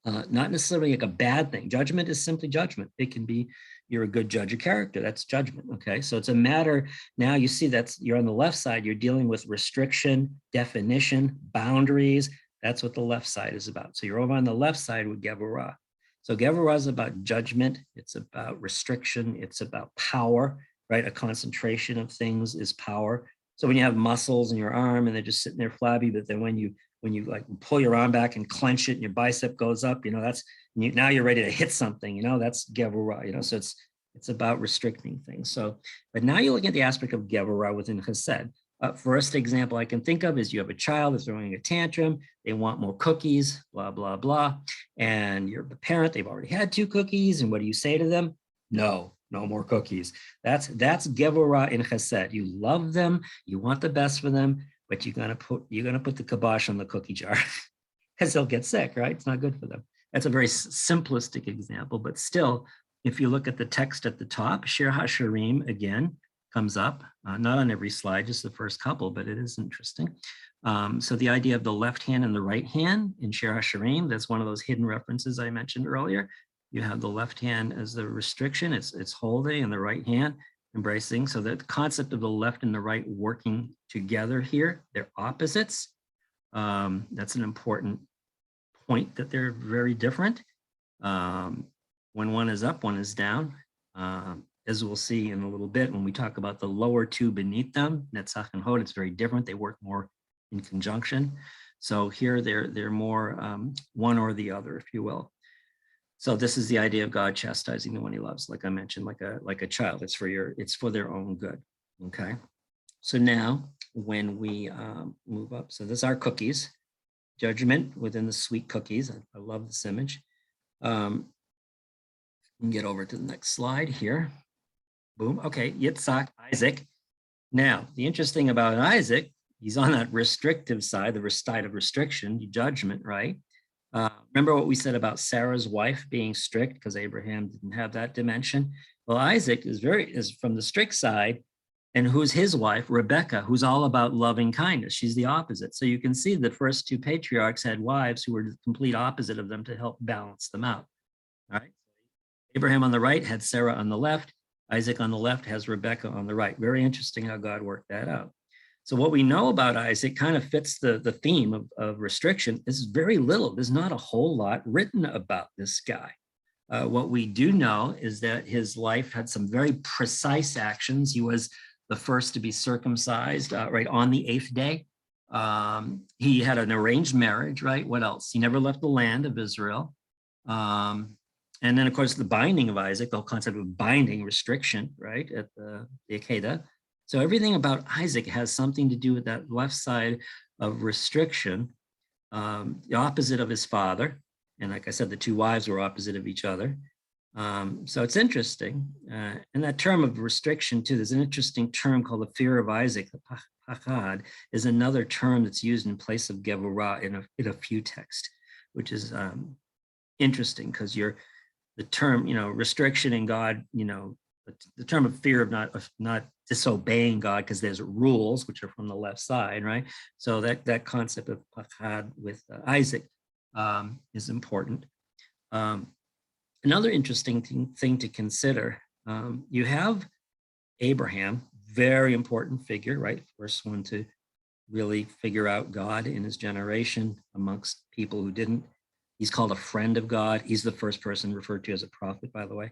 not necessarily like a bad thing. Judgment is simply judgment. It can be, you're a good judge of character. That's judgment, okay? So it's a matter, now you see you're on the left side, you're dealing with restriction, definition, boundaries. That's what the left side is about. So you're over on the left side with Gevorah. So Gevorah is about judgment. It's about restriction. It's about power, right? A concentration of things is power. So when you have muscles in your arm and they're just sitting there flabby, but then when you like pull your arm back and clench it and your bicep goes up, now you're ready to hit something, that's Gevorah, so it's about restricting things. So, but now you're looking at the aspect of Gevorah within Chesed. First example I can think of is you have a child that's throwing a tantrum, they want more cookies, blah, blah, blah. And you're the parent, they've already had 2 cookies. And what do you say to them? No more cookies. That's Gevorah in Chesed. You love them, you want the best for them, but you're gonna put the kibosh on the cookie jar because they'll get sick, right? It's not good for them. That's a very simplistic example, but still, if you look at the text at the top, Shir HaShirim again comes up, not on every slide, just the first couple, but it is interesting. So the idea of the left hand and the right hand in Shir HaShirim, that's one of those hidden references I mentioned earlier. You have the left hand as the restriction, it's holding, and the right hand embracing. So the concept of the left and the right working together here, they're opposites. That's an important point, that they're very different. When one is up, one is down. As we'll see in a little bit, when we talk about the lower 2 beneath them, Netzach and Hod, it's very different. They work more in conjunction. So here they're more one or the other, if you will. So this is the idea of God chastising the one he loves, like I mentioned, like a child. It's for their own good. Okay. So now when we move up, so this is our cookies, judgment within the sweet cookies. I love this image. We can get over to the next slide here. Boom. Okay. Yitzhak, Isaac. Now, the interesting about Isaac, he's on that restrictive side, the side of restriction, judgment, right? Remember what we said about Sarah's wife being strict because Abraham didn't have that dimension? Well, Isaac is from the strict side, and who's his wife? Rebecca, who's all about loving kindness. She's the opposite. So you can see the first 2 patriarchs had wives who were the complete opposite of them to help balance them out. All right. Abraham on the right had Sarah on the left. Isaac on the left has Rebecca on the right. Very interesting how God worked that out. So what we know about Isaac kind of fits the theme of restriction. This is very little. There's not a whole lot written about this guy. What we do know is that his life had some very precise actions. He was the first to be circumcised right on the 8th day. He had an arranged marriage, right? What else? He never left the land of Israel. And then, of course, the binding of Isaac, the whole concept of binding, restriction, right, at the Akedah. So everything about Isaac has something to do with that left side of restriction, the opposite of his father. And like I said, the two wives were opposite of each other. So it's interesting. And that term of restriction, too, there's an interesting term called the fear of Isaac. The pachad is another term that's used in place of Geburah in a few texts, which is interesting because the term, restriction in God, the term of fear of not disobeying God because there's rules, which are from the left side, right? So that concept of pachad with Isaac is important. Another interesting thing to consider, you have Abraham, very important figure, right? First one to really figure out God in his generation amongst people who didn't. He's called a friend of God. He's the first person referred to as a prophet, by the way.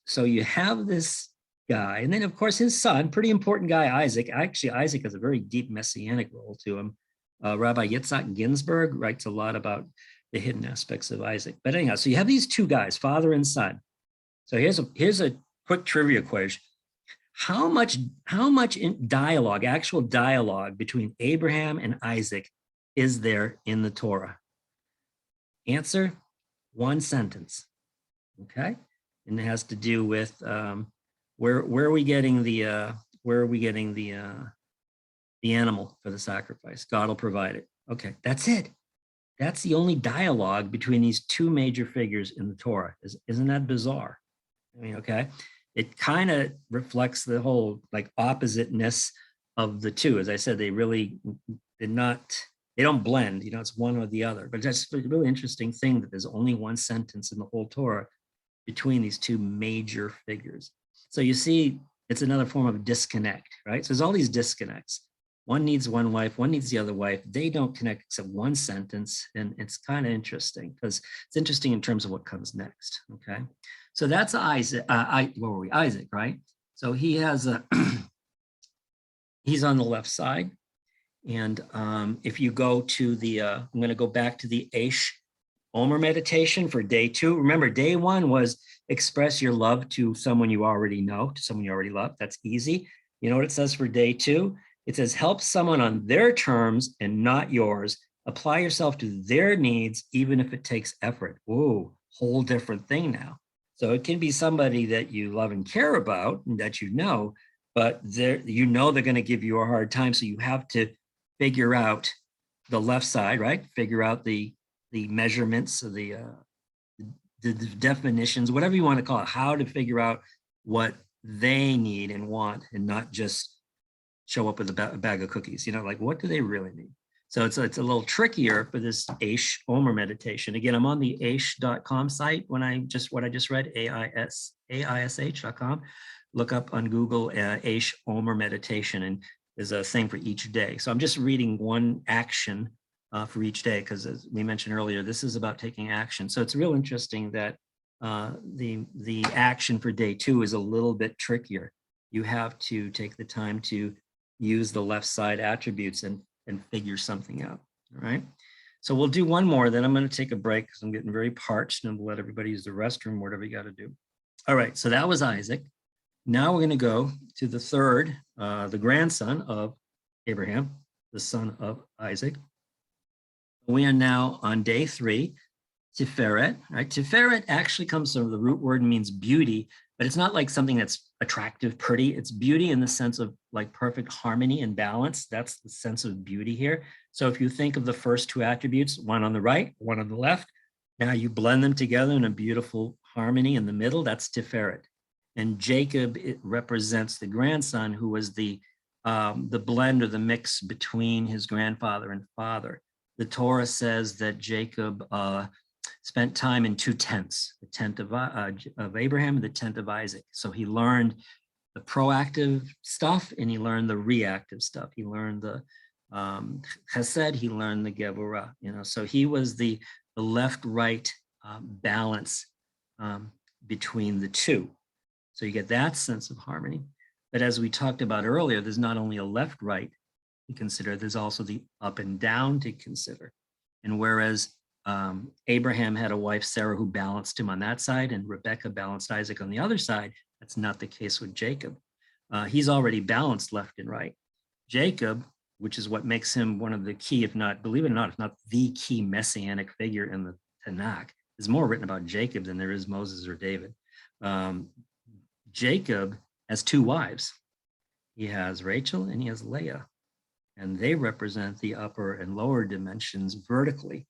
So you have this guy, and then of course his son, pretty important guy, Isaac. Actually, Isaac has a very deep messianic role to him. Rabbi Yitzhak Ginsburg writes a lot about the hidden aspects of Isaac. But anyhow, so you have these two guys, father and son. So here's a quick trivia question. How much dialogue, actual dialogue between Abraham and Isaac is there in the Torah? Answer, one sentence. Okay, and it has to do with where are we getting the animal for the sacrifice? God will provide it. Okay, that's it. That's the only dialogue between these two major figures in the Torah. Isn't that bizarre? I mean, okay, it kind of reflects the whole like oppositeness of the two. As I said, they really they don't blend, it's one or the other. But that's a really interesting thing that there's only one sentence in the whole Torah between these two major figures. So you see, it's another form of disconnect, right? So there's all these disconnects. One needs one wife, one needs the other wife. They don't connect except one sentence. And it's kind of interesting because it's interesting in terms of what comes next, okay? So that's Isaac, where were we? Isaac, right? So he has he's on the left side. And if you go to I'm going to go back to the Omer meditation for day 2. Remember, day 1 was express your love to someone you already know, to someone you already love. That's easy. You know what it says for day 2? It says, help someone on their terms and not yours. Apply yourself to their needs, even if it takes effort. Whoa, whole different thing now. So it can be somebody that you love and care about and that but they're going to give you a hard time. So you have to figure out the left side, right? Figure out the measurements, the definitions, whatever you want to call it, how to figure out what they need and want, and not just show up with a bag of cookies. Like, what do they really need? So it's a little trickier for this Omer meditation. Again, I'm on the aish.com site. What I just read, aish.com. Look up on Google Aish Omer meditation, and there's a thing for each day. So I'm just reading one action for each day, because as we mentioned earlier, this is about taking action. So it's real interesting that the action for day 2 is a little bit trickier. You have to take the time to use the left side attributes and figure something out. All right. So we'll do one more, then I'm going to take a break because I'm getting very parched, and we'll let everybody use the restroom, whatever you got to do. All right. So that was Isaac. Now we're going to go to the third, the grandson of Abraham, the son of Isaac. We are now on day 3, Tiferet, right? Tiferet actually comes from the root word, means beauty, but it's not like something that's attractive, pretty. It's beauty in the sense of like perfect harmony and balance. That's the sense of beauty here. So if you think of the first 2 attributes, one on the right, one on the left, now you blend them together in a beautiful harmony in the middle. That's Tiferet. And Jacob, it represents the grandson who was the blend or the mix between his grandfather and father. The Torah says that Jacob spent time in 2 tents, the tent of Abraham and the tent of Isaac. So he learned the proactive stuff and he learned the reactive stuff. He learned the Chesed, he learned the Geburah, so he was the left-right balance between the two. So you get that sense of harmony. But as we talked about earlier, there's not only a left-right to consider, there's also the up and down to consider. And whereas Abraham had a wife, Sarah, who balanced him on that side, and Rebecca balanced Isaac on the other side. That's not the case with Jacob. He's already balanced left and right. Jacob, which is what makes him one of the key, if not, believe it or not, if not the key messianic figure in the Tanakh, is more written about Jacob than there is Moses or David. Jacob has two wives. He has Rachel and he has Leah, and they represent the upper and lower dimensions vertically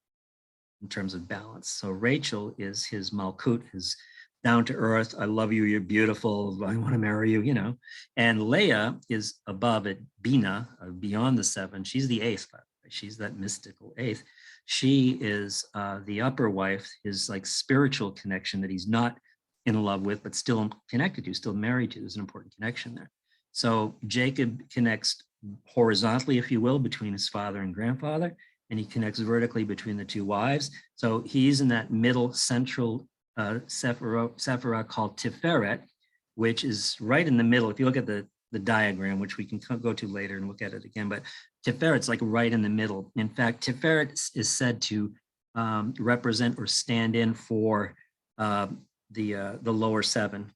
in terms of balance. So Rachel is his malkut, his down to earth, I love you, you're beautiful, I want to marry you, you know. And Leah is above it, Bina, beyond the seven. She's the eighth, she's that mystical eighth. She is the upper wife, his like spiritual connection that he's not in love with, but still connected to, still married to. There's an important connection there. So Jacob connects horizontally, if you will, between his father and grandfather, and he connects vertically between the two wives. So he's in that middle central sefirah called Tiferet, which is right in the middle. If you look at the diagram, which we can go to later and look at it again, but Tiferet's like right in the middle. In fact, Tiferet is said to represent or stand in for the lower seven,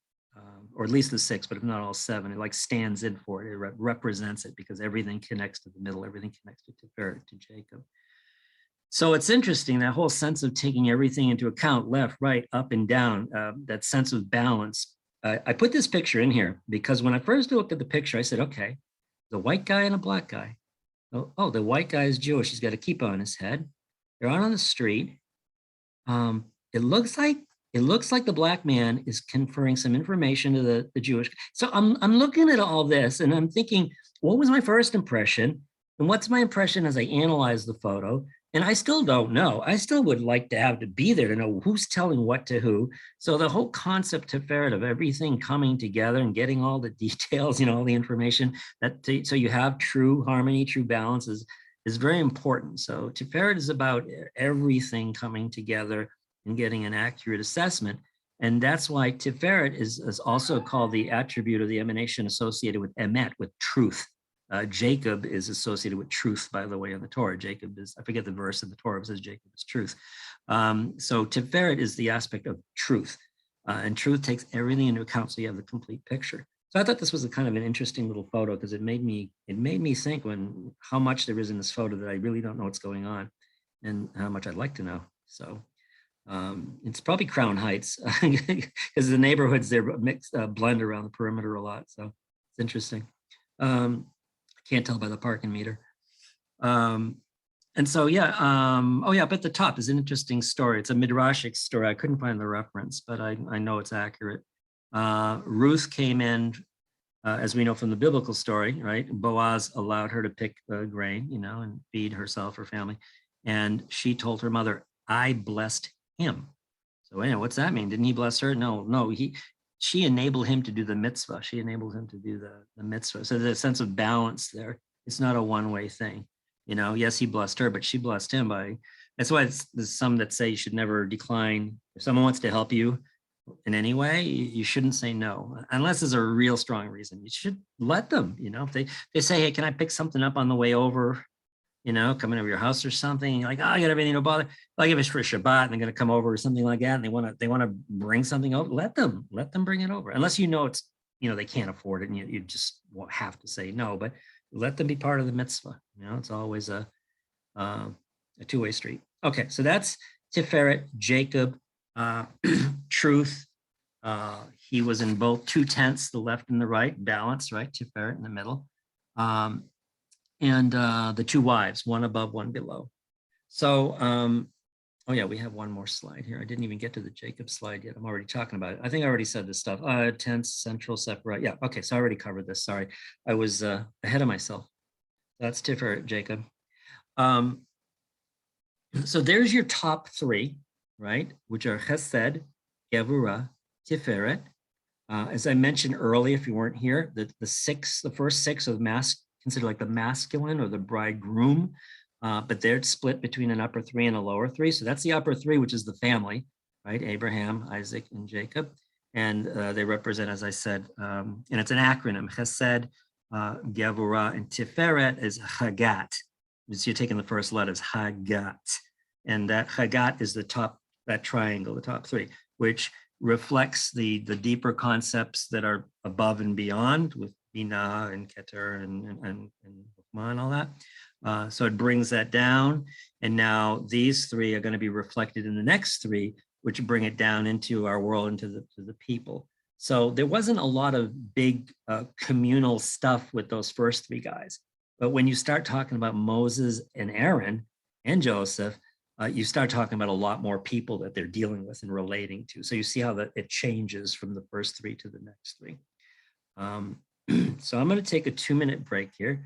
or at least the six, but if not all seven, it like stands in for it. It represents it because everything connects to the middle, everything connects to Tiferet, to Jacob. So it's interesting, that whole sense of taking everything into account, left, right, up and down, that sense of balance. I put this picture in here because when I first looked at the picture, I said, okay, the white guy and a black guy. Oh, the white guy is Jewish. He's got a kippah on his head. They're out on the street. It looks like the black man is conferring some information to the Jewish. So I'm looking at all this and I'm thinking, what was my first impression? And what's my impression as I analyze the photo? And I still don't know. I still would like to have to be there to know who's telling what to who. So the whole concept of everything coming together and getting all the details, you know, all the information, so you have true harmony, true balance is very important. So Tiferet is about everything coming together and getting an accurate assessment. And that's why Tiferet is also called the attribute of the emanation associated with emet, with truth. Jacob is associated with truth, by the way, in the Torah. Jacob is, I forget the verse in the Torah, it says Jacob is truth. So Tiferet is the aspect of truth, and truth takes everything into account, so you have the complete picture. So I thought this was a kind of an interesting little photo because it made me think how much there is in this photo that I really don't know what's going on, and how much I'd like to know. So it's probably Crown Heights because the neighborhoods they're mixed, blend around the perimeter a lot. So it's interesting. Can't tell by the parking meter. And so, yeah. Oh, yeah, up at the top is an interesting story. It's a midrashic story. I couldn't find the reference, but I know it's accurate. Ruth came in, as we know from the biblical story, right? Boaz allowed her to pick grain, you know, and feed herself, her family. And she told her mother, I blessed him. So, anyway, what's that mean? Didn't he bless her? No, she enabled him to do the mitzvah. She enabled him to do the mitzvah. So there's a sense of balance there. It's not a one-way thing. You know, yes, he blessed her, but she blessed him by, that's why there's some that say you should never decline. If someone wants to help you in any way, you shouldn't say no, unless there's a real strong reason. You should let them, you know, if they say, hey, can I pick something up on the way over? You know, coming over your house or something, you're like, oh, I got everything to bother. Like if it's for Shabbat and they're going to come over or something like that, and they want to bring something over, let them bring it over. Unless you know it's, you know, they can't afford it and you just won't have to say no, but let them be part of the mitzvah. You know, it's always a two-way street. Okay, so that's Tiferet, Jacob, truth. He was in both two tents, the left and the right, balanced, right? Tiferet in the middle. And the two wives, one above, one below. So, oh yeah, we have one more slide here. I didn't even get to the Jacob slide yet. I'm already talking about it. I think I already said this stuff. Tents, central, separate. Yeah, okay, so I already covered this. Sorry, I was ahead of myself. That's Tiferet, Jacob. So there's your top three, right? Which are Chesed, Gevurah, Tiferet. As I mentioned earlier, if you weren't here, the first six are considered like the masculine or the bridegroom, but they're split between an upper three and a lower three. So that's the upper three, which is the family, right? Abraham, Isaac, and Jacob. And they represent, as I said, and it's an acronym, Chesed, Gevurah, and Tiferet is Hagat. So you're taking the first letters, Hagat. And that Chagat is the top, that triangle, the top three, which reflects the deeper concepts that are above and beyond with Bina and Keter and Hukmah and all that. So it brings that down. And now these three are going to be reflected in the next three, which bring it down into our world, into the people. So there wasn't a lot of big communal stuff with those first three guys. But when you start talking about Moses and Aaron and Joseph, you start talking about a lot more people that they're dealing with and relating to. So you see how it changes from the first three to the next three. So I'm going to take a 2-minute break here.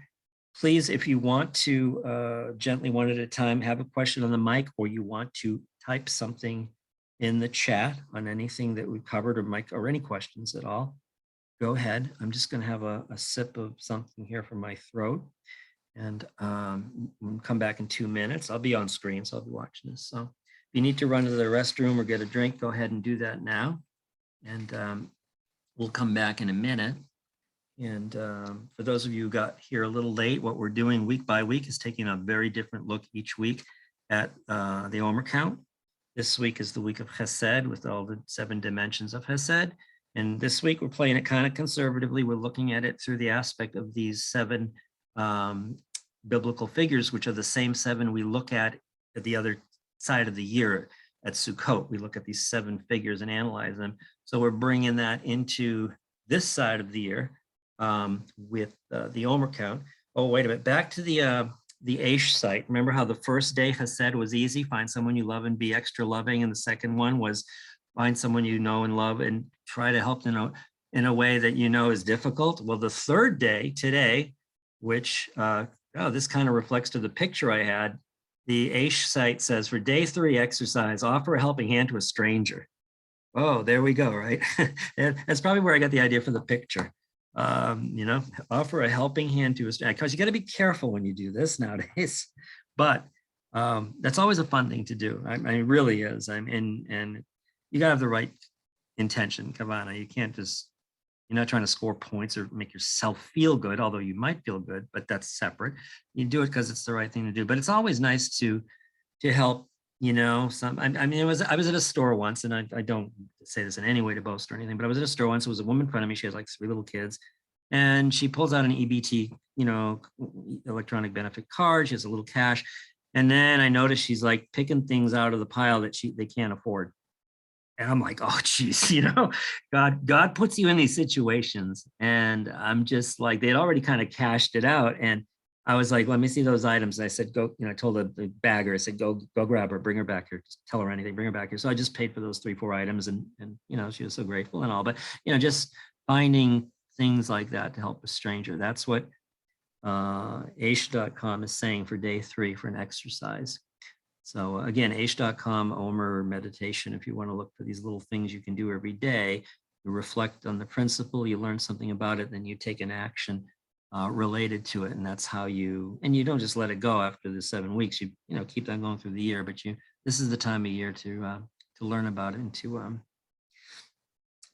Please, if you want to gently one at a time, have a question on the mic, or you want to type something in the chat on anything that we covered, or any questions at all, go ahead. I'm just going to have a sip of something here from my throat, and we'll come back in 2 minutes. I'll be on screen, so I'll be watching this. So if you need to run to the restroom or get a drink, go ahead and do that now. And we'll come back in a minute. And for those of you who got here a little late, what we're doing week by week is taking a very different look each week at the Omer count. This week is the week of Chesed with all the 7 dimensions of Chesed. And this week we're playing it kind of conservatively. We're looking at it through the aspect of these 7 biblical figures, which are the same 7 we look at the other side of the year at Sukkot. We look at these 7 figures and analyze them. So we're bringing that into this side of the year with the Omer count. Oh, wait a minute, back to the Aish site. Remember how the first day Chesed was easy, find someone you love and be extra loving, and the second one was find someone you know and love and try to help them in a way that you know is difficult. Well, the third day today, which this kind of reflects to the picture I had, the Aish site says, for day 3 exercise, offer a helping hand to a stranger. Oh, there we go, right? That's probably where I got the idea for the picture. Offer a helping hand to a stranger, because you got to be careful when you do this nowadays. But that's always a fun thing to do. I mean, it really is. And you got to have the right intention, Kavana. You can't just, you're not trying to score points or make yourself feel good, although you might feel good, but that's separate. You do it because it's the right thing to do. But it's always nice to help. I mean, I was at a store once, and I don't say this in any way to boast or anything, but I was at a store once. There was a woman in front of me. She has like 3 little kids, and she pulls out an EBT, electronic benefit card. She has a little cash. And then I noticed she's like picking things out of the pile that they can't afford. And I'm like, oh, geez, God puts you in these situations. And I'm just like, they'd already kind of cashed it out. And I was like, let me see those items. And I said, go, I told the bagger, I said, go grab her, bring her back here. Just tell her anything, bring her back here. So I just paid for those 3-4 items, and she was so grateful and all, but, just finding things like that to help a stranger. That's what Aish.com is saying for day 3 for an exercise. So again, Aish.com, Omer meditation, if you want to look for these little things you can do every day, you reflect on the principle, you learn something about it, then you take an action related to it. And that's how you don't just let it go after the 7 weeks, you keep that going through the year, but this is the time of year to learn about it and to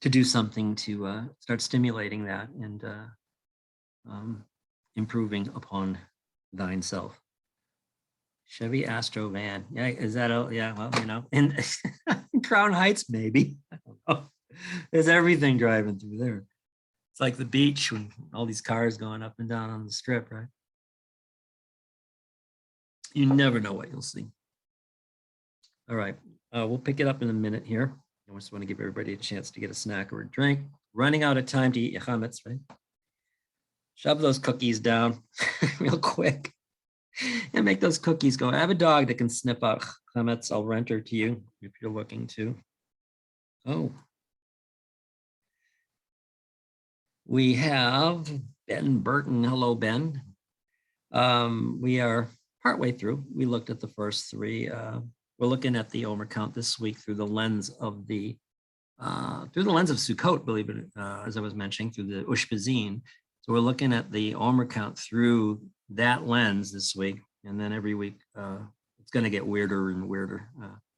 do something to start stimulating that and improving upon thine self. Chevy Astro van. Yeah, is that well, in Crown Heights, maybe. I don't know. There's everything driving through there. It's like the beach when all these cars going up and down on the strip, right? You never know what you'll see. All right, we'll pick it up in a minute here. I just want to give everybody a chance to get a snack or a drink. Running out of time to eat chametz, right? Shove those cookies down real quick and make those cookies go. I have a dog that can sniff out chametz. I'll rent her to you if you're looking to. Oh. We have Ben Burton. Hello, Ben. We are partway through. We looked at the first 3. We're looking at the Omer count this week through the lens of Sukkot, believe it, as I was mentioning, through the Ushpizin. So we're looking at the Omer count through that lens this week, and then every week it's going to get weirder and weirder.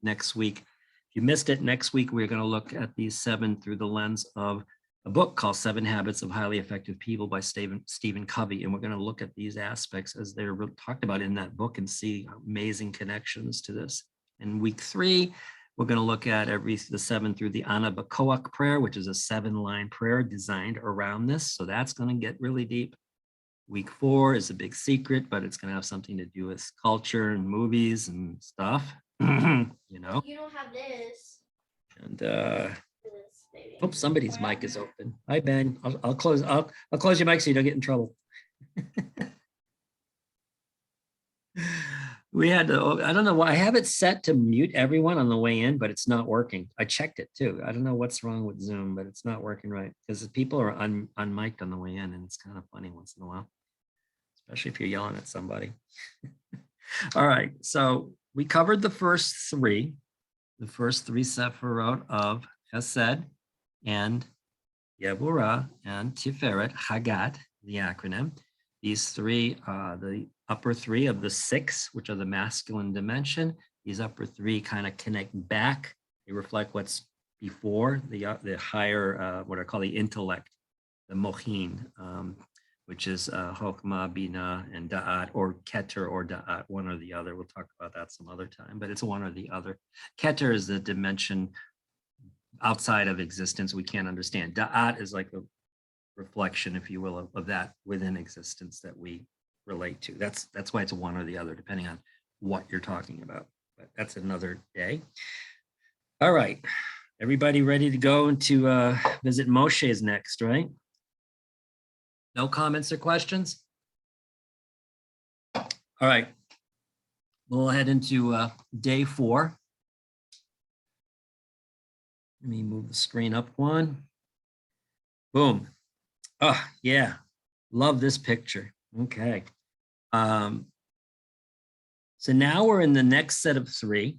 Next week, if you missed it, next week we're going to look at these 7 through the lens of a book called 7 Habits of Highly Effective People by Stephen Covey. And we're going to look at these aspects as they're talked about in that book and see amazing connections to this. In week 3, we're going to look at the 7 through the Ana Bakoach prayer, which is a 7-line prayer designed around this. So that's going to get really deep. Week 4 is a big secret, but it's going to have something to do with culture and movies and stuff. You know. You don't have this. And oops, somebody's mic is open. Hi, Ben. I'll close your mic so you don't get in trouble. We had to, I don't know why, I have it set to mute everyone on the way in, but it's not working. I checked it too. I don't know what's wrong with Zoom, but it's not working right because people are unmiked on the way in, and it's kind of funny once in a while, especially if you're yelling at somebody. All right, so we covered the first three sefirot of Chesed and Yeburah and Tiferet, Hagat, the acronym. These 3, the upper 3 of the 6, which are the masculine dimension, these upper 3 kind of connect back. They reflect what's before the higher, what I call the intellect, the mochin, which is Chokmah, Bina, and Da'at, or Keter or Da'at, one or the other. We'll talk about that some other time, but it's one or the other. Keter is the dimension outside of existence we can't understand. Da'at is like a reflection, if you will, of that within existence that we relate to. That's why it's one or the other, depending on what you're talking about. But that's another day. All right, everybody ready to go and to visit Moshe's next, right? No comments or questions? All right, we'll head into day 4. Let me move the screen up one. Boom. Oh, yeah. Love this picture. Okay. So now we're in the next set of 3.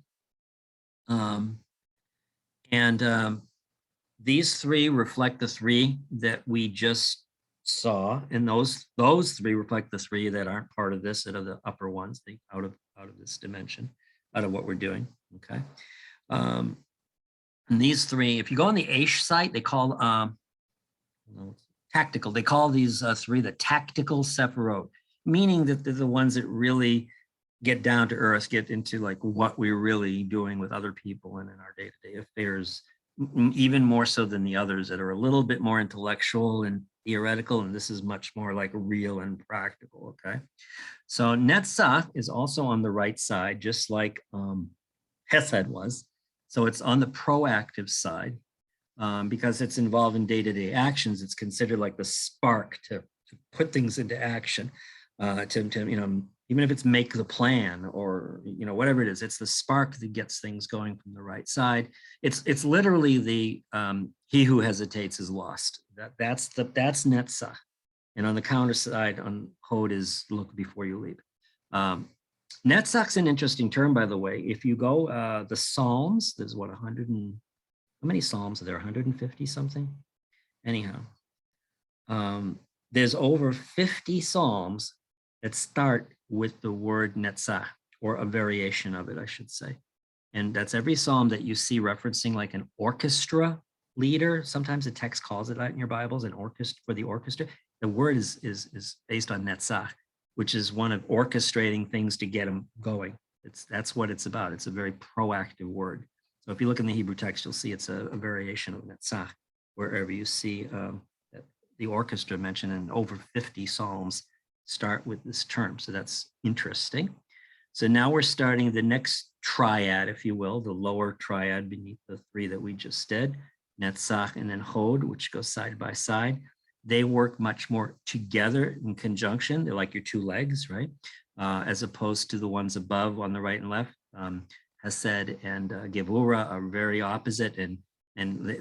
These 3 reflect the 3 that we just saw, and those 3 reflect the 3 that aren't part of this, that are the upper ones, out of this dimension, out of what we're doing. Okay. And these 3, if you go on the Aish site, they call tactical. They call these 3 the tactical sefirot, meaning that they're the ones that really get down to earth, get into like what we're really doing with other people and in our day-to-day affairs, even more so than the others that are a little bit more intellectual and theoretical, and this is much more like real and practical. Okay, so Netzach is also on the right side, just like Chesed was. So it's on the proactive side. Because it's involved in day-to-day actions, it's considered like the spark to put things into action, to even if it's make the plan or whatever it is, it's the spark that gets things going from the right side. It's literally the he who hesitates is lost. That's Netzach, and on the counter side on Hod is look before you leap. Netzach's an interesting term, by the way. If you go the Psalms, there's what 100 and how many Psalms are there? 150 something? Anyhow, there's over 50 Psalms that start with the word Netzach, or a variation of it, I should say. And that's every Psalm that you see referencing like an orchestra leader. Sometimes the text calls it that in your Bibles, an orchestra, for the orchestra. The word is based on Netzach, which is one of orchestrating things to get them going. That's what it's about. It's a very proactive word. So if you look in the Hebrew text, you'll see it's a variation of Netzach, wherever you see the orchestra mentioned, and over 50 Psalms start with this term. So that's interesting. So now we're starting the next triad, if you will, the lower triad beneath the 3 that we just did, Netzach and then Hod, which go side by side. They work much more together in conjunction. They're like your 2 legs, right? As opposed to the ones above on the right and left. Chesed and Geburah are very opposite, and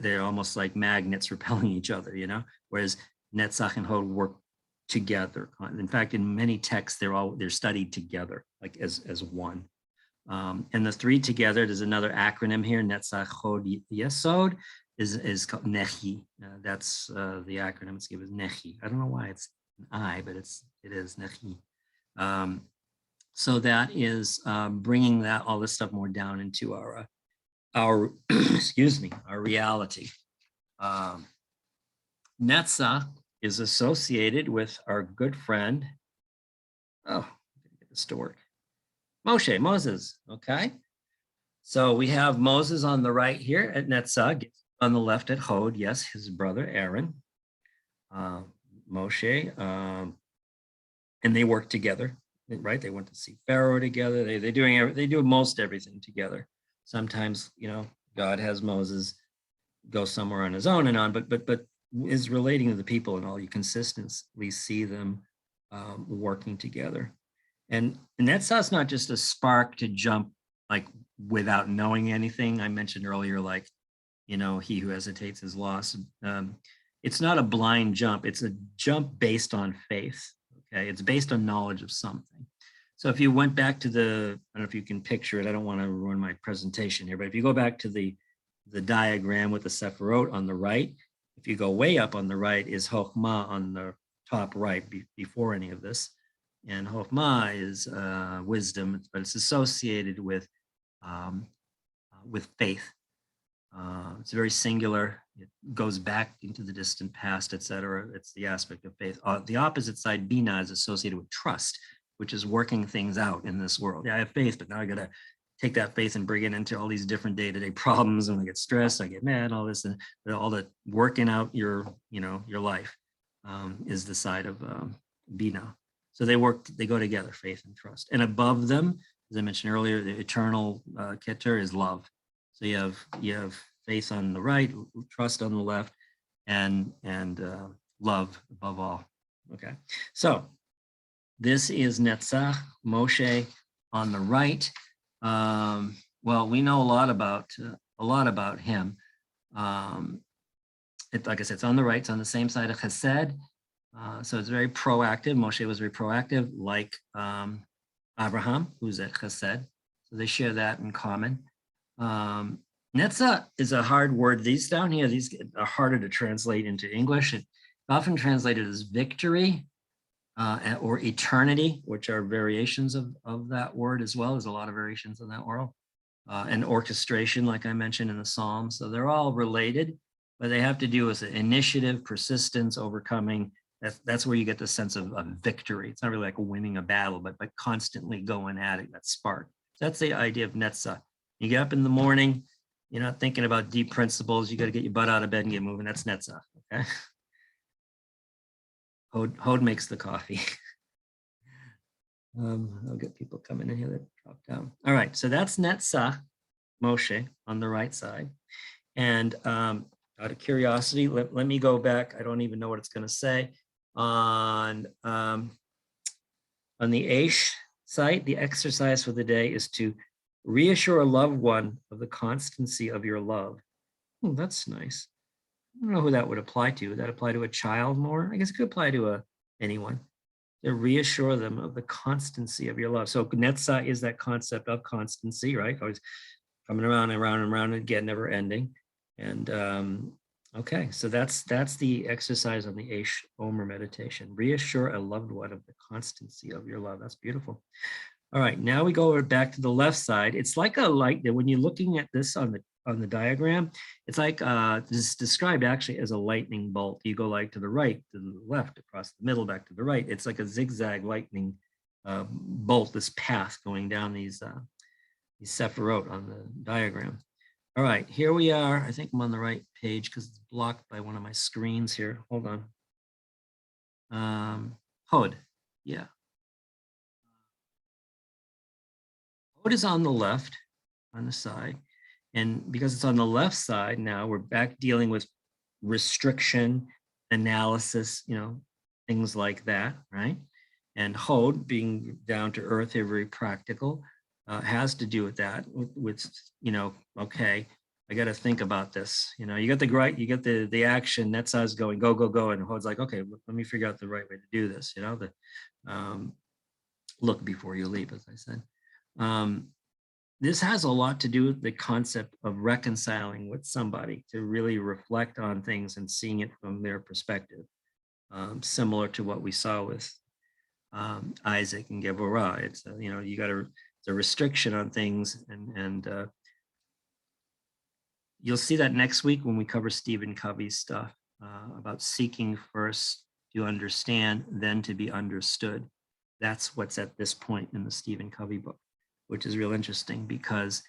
they're almost like magnets repelling each other, whereas Netzach and Hod work together. In fact, in many texts, they're studied together, like as one. And the 3 together, there's another acronym here, Netzach, Hod, Yesod, is called Nechi. That's the acronym it's given, Nechi. I don't know why it's an I, but it is Nechi. So that is bringing all this stuff more down into our excuse me, our reality. Netzach is associated with our good friend. Oh, get this to work. Moses. Okay. So we have Moses on the right here at Netzah, on the left at Hod, yes, his brother Aaron, Moshe, and they work together, right? They went to see Pharaoh together. They do most everything together. Sometimes, God has Moses go somewhere on his own and on, but is relating to the people and all. You consistently see them working together. And that's not just a spark to jump like without knowing anything. I mentioned earlier, like, he who hesitates is lost. It's not a blind jump. It's a jump based on faith. Okay. It's based on knowledge of something. So if you went back to I don't know if you can picture it. I don't want to ruin my presentation here, but if you go back to the diagram with the sefirot on the right, if you go way up on the right is Chokhmah on the top right before any of this. And Chokhmah is wisdom, but it's associated with faith. It's very singular. It goes back into the distant past, etc. It's the aspect of faith. The opposite side, Bina, is associated with trust, which is working things out in this world. Yeah, I have faith, but now I got to take that faith and bring it into all these different day-to-day problems. And I get stressed, I get mad, all this, and all the working out your life is the side of Bina. So they go together, faith and trust. And above them, as I mentioned earlier, the eternal Keter is love. So you have faith on the right, trust on the left, and love above all. Okay, so this is Netzach, Moshe on the right. Well, we know a lot about him. Like I said, it's on the right. It's on the same side of Chesed. So it's very proactive. Moshe was very proactive, like Abraham, who's at Chesed. So they share that in common. Netzah is a hard word. These down here, these are harder to translate into English. It's often translated as victory or eternity, which are variations of that word as well. There's a lot of variations in that word. And orchestration, like I mentioned in the Psalms. So they're all related, but they have to do with initiative, persistence, overcoming. That's where you get the sense of victory. It's not really like winning a battle, but constantly going at it, that spark. So that's the idea of Netzah. You get up in the morning, you're not thinking about deep principles. You got to get your butt out of bed and get moving. That's Netzah, okay? Hod makes the coffee. I'll get people coming in here that drop down. All right, so that's Netzah, Moshe on the right side. And out of curiosity, let me go back. I don't even know what it's going to say. On the Aish site, the exercise for the day is to reassure a loved one of the constancy of your love. Oh, that's nice. I don't know who that would apply to. Would that apply to a child more? I guess it could apply to anyone. To reassure them of the constancy of your love. So Netzah is that concept of constancy, right? Always coming around and around and around again, never ending. And okay, so that's the exercise on the Aish Omer meditation. Reassure a loved one of the constancy of your love. That's beautiful. All right, now we go back to the left side. It's like a light that when you're looking at this on the diagram, it's like this is described actually as a lightning bolt. You go like to the right, to the left, across the middle, back to the right. It's like a zigzag lightning bolt, this path going down these sefirot on the diagram. All right, here we are. I think I'm on the right page because it's blocked by one of my screens here. Hold on. Hod, yeah. Hod is on the left, on the side. And because it's on the left side now, we're back dealing with restriction, analysis, things like that, right? And Hod, being down to earth here, very practical, has to do with that, with okay, I got to think about this. You get the action, that's us going, go, go, go. And Hod's like, okay, let me figure out the right way to do this, look before you leap, as I said. This has a lot to do with the concept of reconciling with somebody, to really reflect on things and seeing it from their perspective, similar to what we saw with Isaac and Gevorah. It's it's a restriction on things, and you'll see that next week when we cover Stephen Covey's stuff about seeking first to understand, then to be understood. That's what's at this point in the Stephen Covey book, which is real interesting because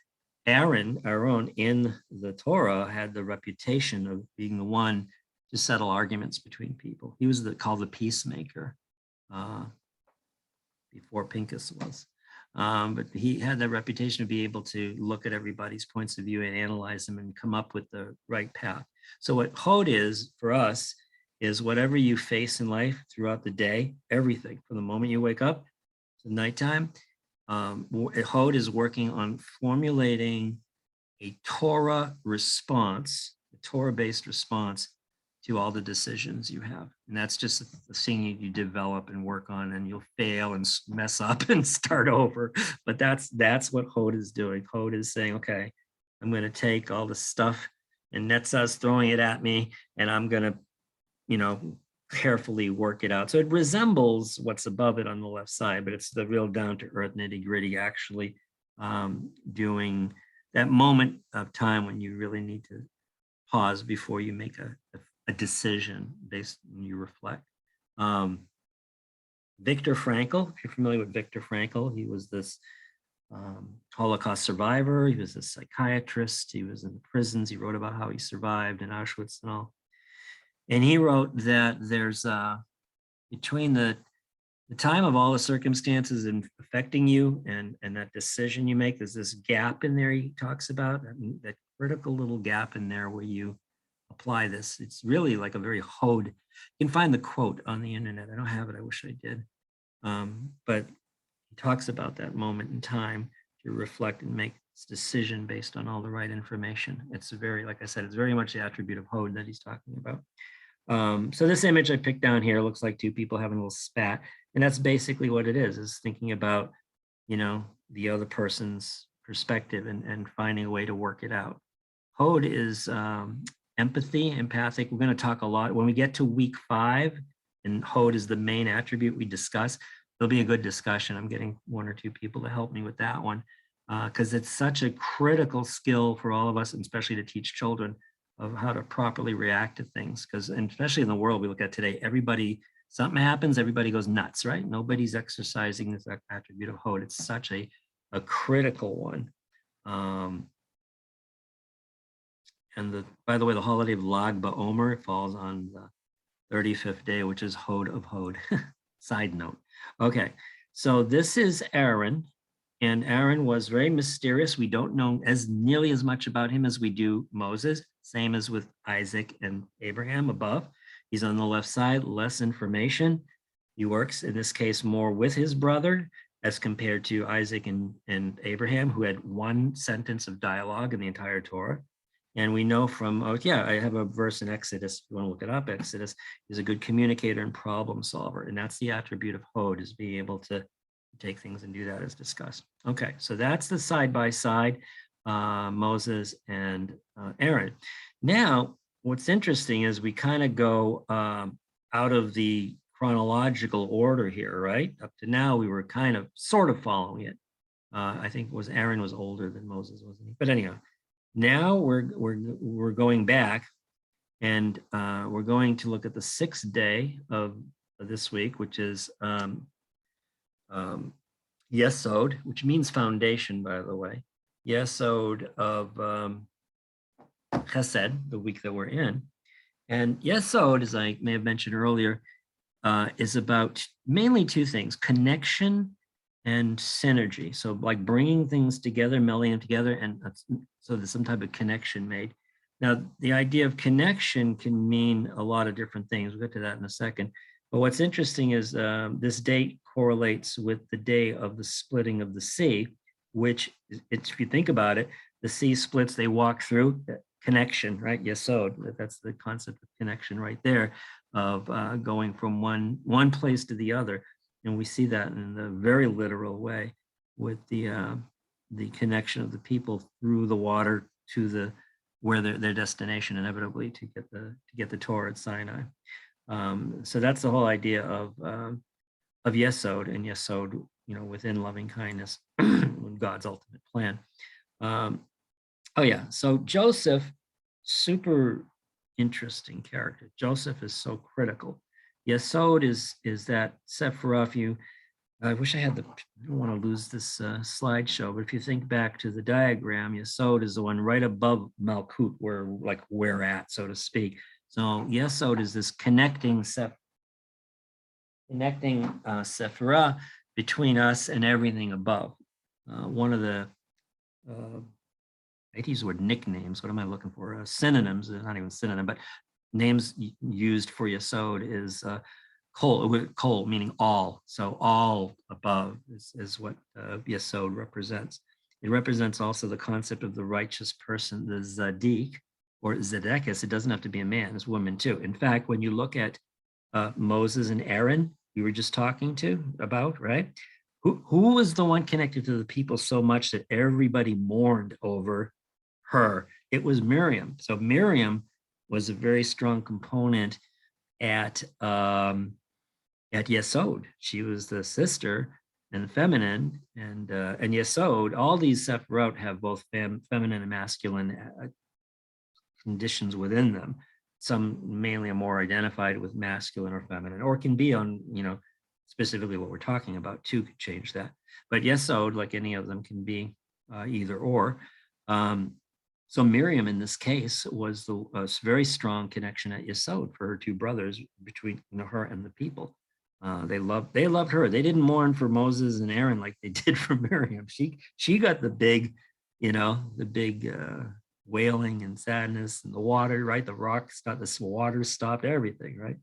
Aaron in the Torah had the reputation of being the one to settle arguments between people. He was called the peacemaker before Pincus was. But he had that reputation to be able to look at everybody's points of view and analyze them and come up with the right path. So what Hod is for us is whatever you face in life throughout the day, everything from the moment you wake up to nighttime. Hod is working on formulating a Torah response, a Torah-based response to all the decisions you have. And that's just the thing you develop and work on, and you'll fail and mess up and start over. But that's what Hod is doing. Hod is saying, okay, I'm going to take all the stuff and Netzah's throwing it at me, and I'm going to, carefully work it out. So it resembles what's above it on the left side, but it's the real down to earth nitty gritty, actually doing that moment of time when you really need to pause before you make a decision based when you reflect. Viktor Frankl, if you're familiar with Viktor Frankl, he was this Holocaust survivor. He was a psychiatrist. He was in the prisons. He wrote about how he survived in Auschwitz and all. And he wrote that there's between the time of all the circumstances affecting you and that decision you make, there's this gap in there he talks about, that critical little gap in there where you apply this. It's really like a very Hod. You can find the quote on the internet. I don't have it. I wish I did. But he talks about that moment in time to reflect and make this decision based on all the right information. It's very, like I said, it's very much the attribute of Hod that he's talking about. So this image I picked down here looks like two people having a little spat. And that's basically what it is thinking about, the other person's perspective and finding a way to work it out. Hod is empathic. We're going to talk a lot. When we get to week 5, and Hod is the main attribute we discuss, there'll be a good discussion. I'm getting 1 or 2 people to help me with that one, because it's such a critical skill for all of us, and especially to teach children of how to properly react to things. Because, and especially in the world we look at today, something happens, everybody goes nuts, right? Nobody's exercising this attribute of Hod. It's such a critical one. And by the way, the holiday of Lag BaOmer falls on the 35th day, which is Hod of Hod. Side note. Okay, so this is Aaron. And Aaron was very mysterious. We don't know nearly as much about him as we do Moses, same as with Isaac and Abraham above. He's on the left side, less information. He works, in this case, more with his brother as compared to Isaac and Abraham, who had 1 sentence of dialogue in the entire Torah. And we know from, I have a verse in Exodus, if you want to look it up. Exodus is a good communicator and problem solver. And that's the attribute of Hod, is being able to take things and do that as discussed. Okay, so that's the side-by-side, Moses and Aaron. Now, what's interesting is we kind of go out of the chronological order here, right? Up to now, we were kind of sort of following it. I think Aaron was older than Moses, wasn't he? But anyhow, now we're going back, and we're going to look at the 6th day of this week, which is Yesod, which means foundation, by the way. Yesod of Chesed, the week that we're in. And Yesod, as I may have mentioned earlier, is about mainly 2 things: connection and synergy. So like bringing things together, melding them together, and so there's some type of connection made. Now, the idea of connection can mean a lot of different things. We'll get to that in a second. But what's interesting is this date correlates with the day of the splitting of the sea, which, if you think about it, the sea splits, they walk through, connection, right? Yesod, that's the concept of connection right there, of going from one place to the other. And we see that in the very literal way with the connection of the people through the water to where their destination, inevitably to get the Torah at Sinai. So that's the whole idea of Yesod, and Yesod, within loving kindness, God's ultimate plan. So Joseph, super interesting character. Joseph is so critical. Yesod is that sefirah. I wish I had I don't want to lose this slideshow, but if you think back to the diagram, Yesod is the one right above Malkut, where like we're at, so to speak. So Yesod is this connecting sefirah between us and everything above. One of the, I use the word nicknames, what am I looking for? Synonyms, not even synonym, but names used for Yesod is Kol, meaning all. So all above is what Yesod represents. It represents also the concept of the righteous person, the Zadik or Zedekus. It doesn't have to be a man, it's a woman too. In fact, when you look at Moses and Aaron, we were just talking about, right? Who was the one connected to the people so much that everybody mourned over her? It was Miriam. So Miriam was a very strong component at Yesod. She was the sister and feminine, and Yesod. All these Sephiroth have both feminine and masculine conditions within them. Some mainly are more identified with masculine or feminine, or can be on, specifically what we're talking about too, could change that. But Yesod, like any of them, can be either or. So Miriam, in this case, was the very strong connection at Yesod for her two brothers, between her and the people. They loved her. They didn't mourn for Moses and Aaron like they did for Miriam. She got the big, wailing and sadness, and the water, right? The rock stopped, the water stopped everything, right?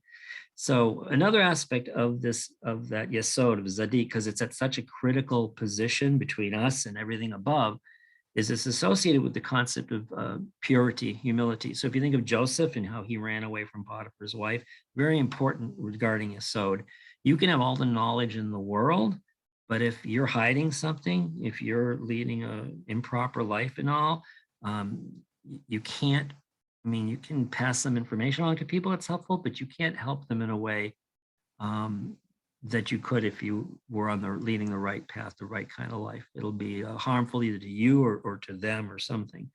So another aspect of that Yesod of Zadik, because it's at such a critical position between us and everything above, is it's associated with the concept of purity, humility. So if you think of Joseph and how he ran away from Potiphar's wife, very important regarding Yesod. You can have all the knowledge in the world, but if you're hiding something, if you're leading an improper life and all, you can't, you can pass some information on to people that's helpful, but you can't help them in a way that you could if you were leading the right path, the right kind of life. It'll be harmful either to you or to them or something.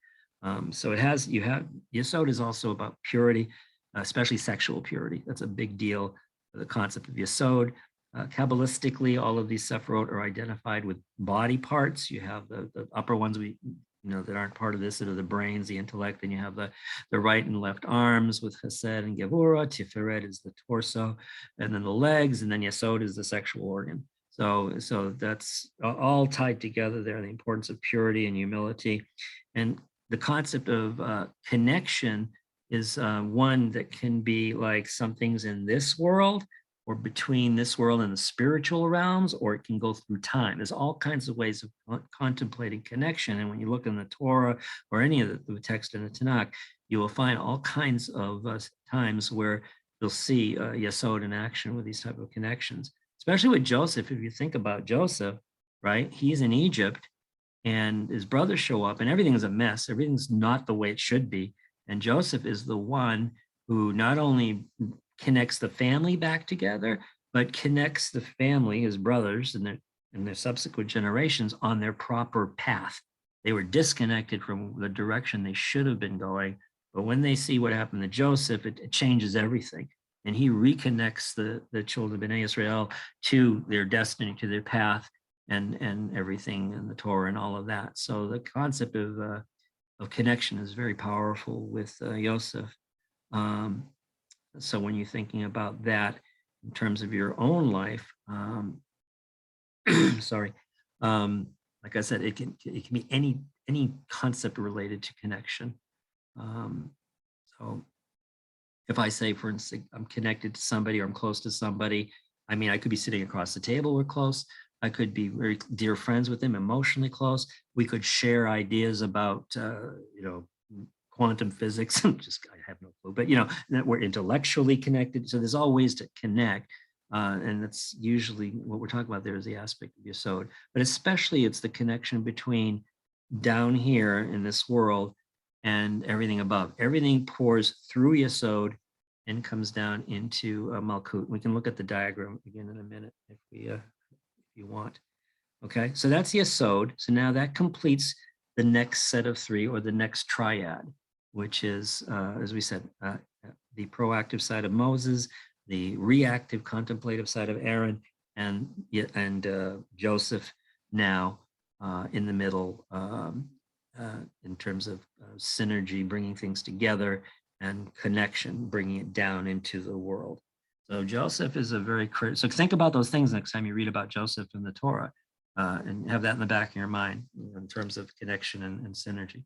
So Yesod is also about purity, especially sexual purity. That's a big deal. The concept of Yesod. Kabbalistically, all of these Sephiroth are identified with body parts. You have the upper ones that aren't part of this, that are the brains, the intellect. Then you have the right and left arms with Chesed and Gevurah. Tiferet is the torso, and then the legs, and then Yesod is the sexual organ. So that's all tied together there, the importance of purity and humility. And the concept of connection is one that can be like some things in this world, or between this world and the spiritual realms, or it can go through time. There's all kinds of ways of contemplating connection. And when you look in the Torah or any of the text in the Tanakh, you will find all kinds of times where you'll see Yesod in action with these type of connections, especially with Joseph. If you think about Joseph, right? He's in Egypt and his brothers show up and everything is a mess. Everything's not the way it should be. And Joseph is the one who not only connects the family back together, but connects the family, his brothers, and their subsequent generations on their proper path. They were disconnected from the direction they should have been going. But when they see what happened to Joseph, it changes everything. And he reconnects the children of Bnei Israel to their destiny, to their path, and everything in the Torah and all of that. So the concept of connection is very powerful with Yosef. So when you're thinking about that in terms of your own life, sorry, like I said, it can be any concept related to connection. So if I say, for instance, I'm connected to somebody or I'm close to somebody, I could be sitting across the table, we're close. I could be very dear friends with them, emotionally close. We could share ideas about, quantum physics. I have no clue, but that we're intellectually connected. So there's all ways to connect. And that's usually what we're talking about there, is the aspect of Yesod. But especially it's the connection between down here in this world and everything above. Everything pours through Yesod and comes down into Malkut. We can look at the diagram again in a minute if you want. Okay, so that's Yesod. So now that completes the next set of three, or the next triad, which is, as we said, the proactive side of Moses, the reactive contemplative side of Aaron, and Joseph now in the middle, in terms of synergy, bringing things together, and connection, bringing it down into the world. So Joseph is a very critical. So think about those things next time you read about Joseph in the Torah, and have that in the back of your mind in terms of connection and synergy.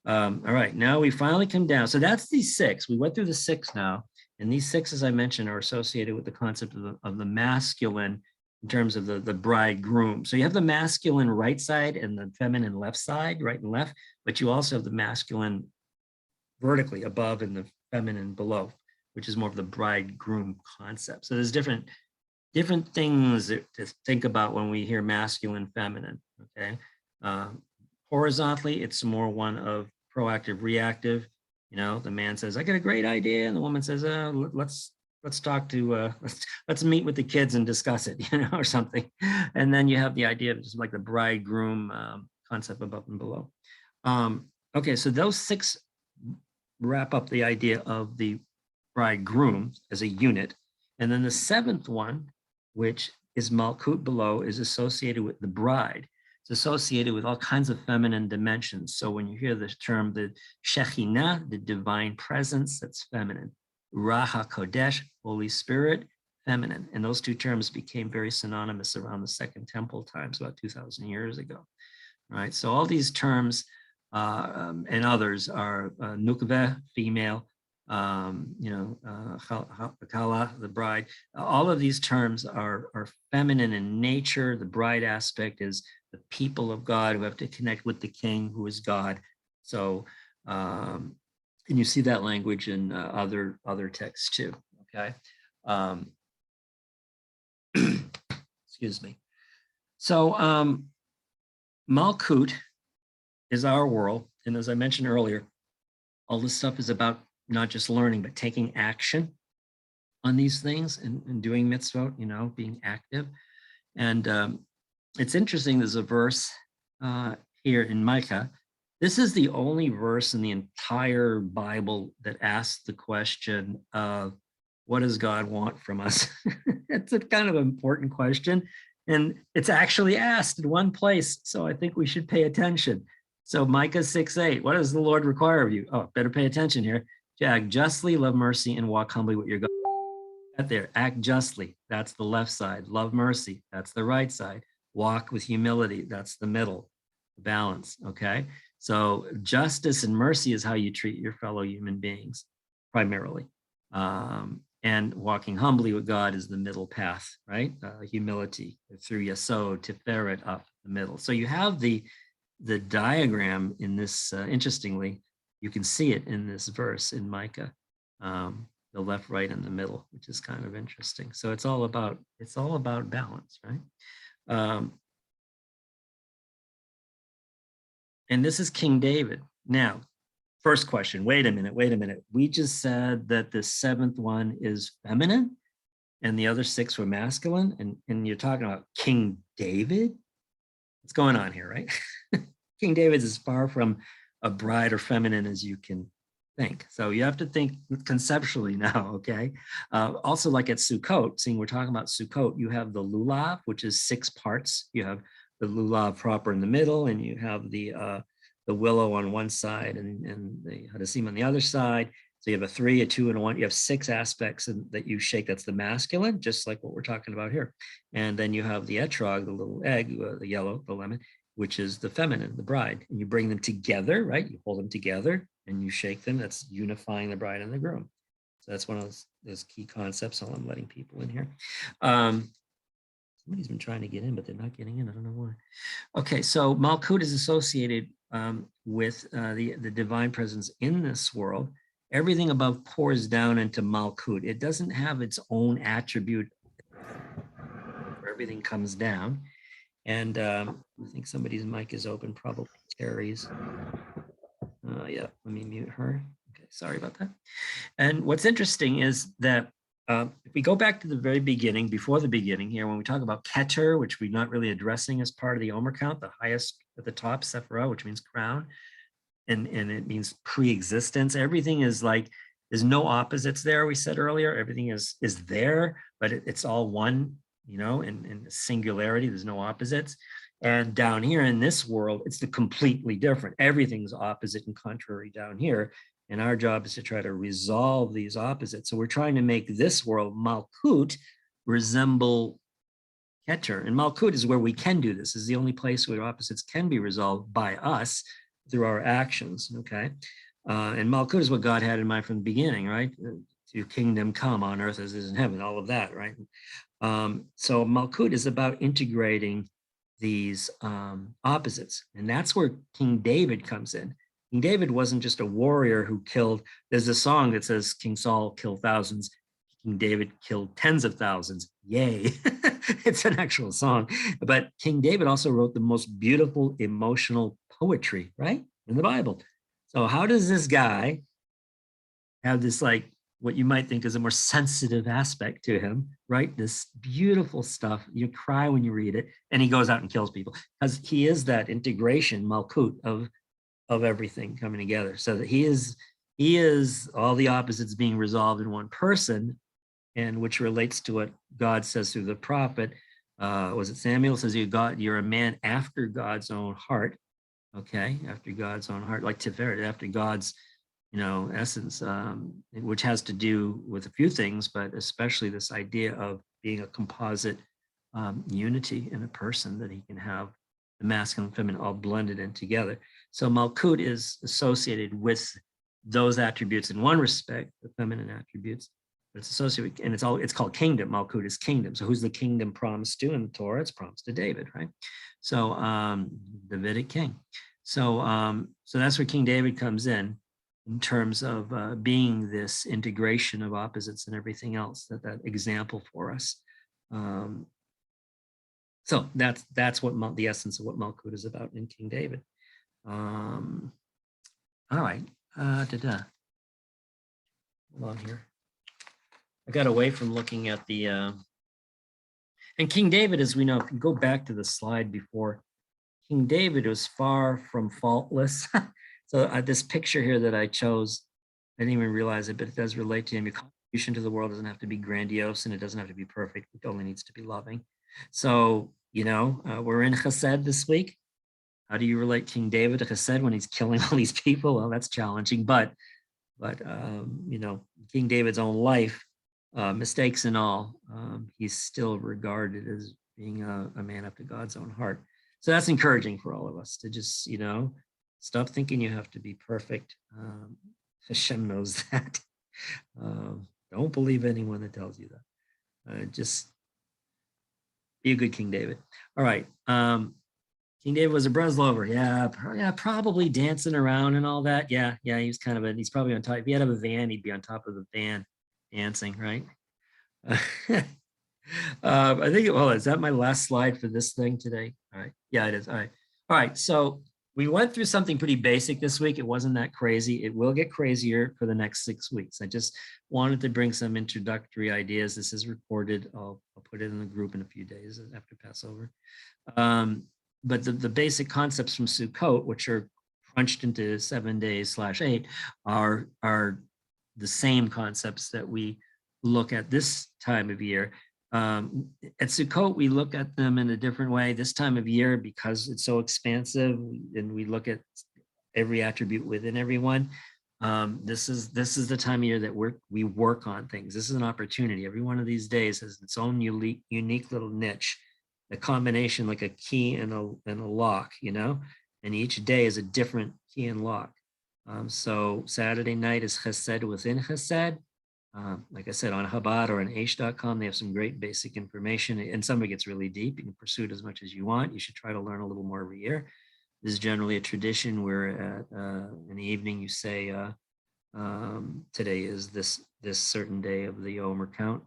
All right, now we finally come down. So that's these six. We went through the six now, and these six, as I mentioned, are associated with the concept of the masculine in terms of the bridegroom. So you have the masculine right side and the feminine left side, right and left, but you also have the masculine vertically above and the feminine below, which is more of the bridegroom concept. So there's different things to think about when we hear masculine, feminine, okay? Horizontally, it's more one of proactive, reactive. You know, the man says, I got a great idea. And the woman says, let's talk to, let's meet with the kids and discuss it, you know, or something. And then you have the idea of just like the bridegroom concept above and below. Okay, so those six wrap up the idea of the bridegroom as a unit. And then the seventh one, which is Malkut below, is associated with the bride. It's associated with all kinds of feminine dimensions. So when you hear this term, the Shekhinah, the divine presence, that's feminine. Ruach HaKodesh, Holy Spirit, feminine. And those two terms became very synonymous around the Second Temple times, about 2,000 years ago. Right. So all these terms and others are Nukveh, female, Kala, the bride. All of these terms are feminine in nature. The bride aspect is the people of God who have to connect with the king, who is God. So, and you see that language in other texts too. Okay. Excuse me. So Malkut is our world. And as I mentioned earlier, all this stuff is about not just learning, but taking action on these things and doing mitzvot, you know, being active. And it's interesting, there's a verse here in Micah. This is the only verse in the entire Bible that asks the question of, what does God want from us? It's a kind of important question. And it's actually asked in one place. So I think we should pay attention. So Micah 6:8, what does the Lord require of you? Oh, better pay attention here. To act justly, love mercy, and walk humbly with your God. Right there, act justly, that's the left side. Love mercy, that's the right side. Walk with humility, that's the middle, balance, okay? So justice and mercy is how you treat your fellow human beings, primarily. And walking humbly with God is the middle path, right? Humility through Yesod, Tiferet, up the middle. So you have the diagram in this, interestingly, you can see it in this verse in Micah, the left, right, and the middle, which is kind of interesting. So it's all about balance, right? And this is King David. Now, first question, wait a minute. We just said that the seventh one is feminine and the other six were masculine, and you're talking about King David? What's going on here, right? King David is as far from a bride or feminine as you can think. So you have to think conceptually now, okay? Also, like at Sukkot, seeing we're talking about Sukkot, you have the lulav, which is 6 parts. You have the lulav proper in the middle, and you have the willow on one side and the hadassim on the other side. So you have a 3, a 2, and a 1. You have 6 aspects that you shake. That's the masculine, just like what we're talking about here. And then you have the etrog, the little egg, the yellow, the lemon, which is the feminine, the bride. And you bring them together, right? You hold them together and you shake them. That's unifying the bride and the groom. So that's one of those key concepts. I'm letting people in here. Somebody's been trying to get in, but they're not getting in. I don't know why. Okay, so Malkut is associated with the divine presence in this world. Everything above pours down into Malkut. It doesn't have its own attribute. Everything comes down. And I think somebody's mic is open, probably Terry's. Yeah, let me mute her. Okay, sorry about that. And what's interesting is that if we go back to the very beginning, before the beginning here, when we talk about Keter, which we're not really addressing as part of the Omer count, the highest at the top, sefirah, which means crown, and it means pre-existence. Everything is like, there's no opposites there, we said earlier. Everything is there, but it's all one, in singularity. There's no opposites. And down here in this world, it's the completely different. Everything's opposite and contrary down here. And our job is to try to resolve these opposites. So we're trying to make this world, Malkut, resemble Keter. And Malkut is where we can do this. This is the only place where opposites can be resolved by us through our actions, okay? And Malkut is what God had in mind from the beginning, right? To kingdom come on earth as it is in heaven, all of that, right? So Malkut is about integrating these opposites. And that's where King David comes in. King David wasn't just a warrior who killed. There's a song that says King Saul killed thousands. King David killed tens of thousands. Yay. It's an actual song. But King David also wrote the most beautiful emotional poetry, right? In the Bible. So how does this guy have this, like, what you might think is a more sensitive aspect to him, right? This beautiful stuff. You cry when you read it, and he goes out and kills people because he is that integration, Malkut, of everything coming together. So that he is all the opposites being resolved in one person, and which relates to what God says through the prophet. Was it Samuel says, you're a man after God's own heart. Okay, after God's own heart, like Tiferet, after God's essence, which has to do with a few things, but especially this idea of being a composite unity in a person, that he can have the masculine and feminine all blended in together. So Malkut is associated with those attributes in one respect, the feminine attributes, but it's associated with, and it's called kingdom. Malkut is kingdom. So who's the kingdom promised to in the Torah? It's promised to David, right? So Davidic king. So that's where King David comes in terms of being this integration of opposites and everything else, that example for us. So that's what the essence of what Malkut is about in King David. All right. Hold on here. I got away from looking at the, and King David, as we know, if you go back to the slide before, King David was far from faultless. So this picture here that I chose, I didn't even realize it, but it does relate to him. Your contribution to the world doesn't have to be grandiose, and it doesn't have to be perfect. It only needs to be loving. So, we're in Chesed this week. How do you relate King David to Chesed when he's killing all these people? Well, that's challenging, but King David's own life, mistakes and all, he's still regarded as being a man after God's own heart. So that's encouraging for all of us to just, stop thinking you have to be perfect. Hashem knows that. Don't believe anyone that tells you that. Just be a good King David. All right. King David was a Breslover. Yeah, probably dancing around and all that. Yeah, he's he's probably on top. If he had a van, he'd be on top of the van dancing, right? I think, is that my last slide for this thing today? All right. Yeah, it is. All right. So we went through something pretty basic this week. It wasn't that crazy. It will get crazier for the next 6 weeks. I just wanted to bring some introductory ideas. This is recorded. I'll put it in the group in a few days after Passover. But the basic concepts from Sukkot, which are crunched into 7 days /8, are the same concepts that we look at this time of year. At Sukkot, we look at them in a different way this time of year because it's so expansive, and we look at every attribute within everyone. This is the time of year that we work on things. This is an opportunity. Every one of these days has its own unique little niche, a combination like a key and a lock, and each day is a different key and lock. So Saturday night is Chesed within Chesed. Like I said, on Chabad or on Aish.com, they have some great basic information, and some of it gets really deep. You can pursue it as much as you want. You should try to learn a little more every year. This is generally a tradition where in the evening you say, today is this certain day of the Omer count,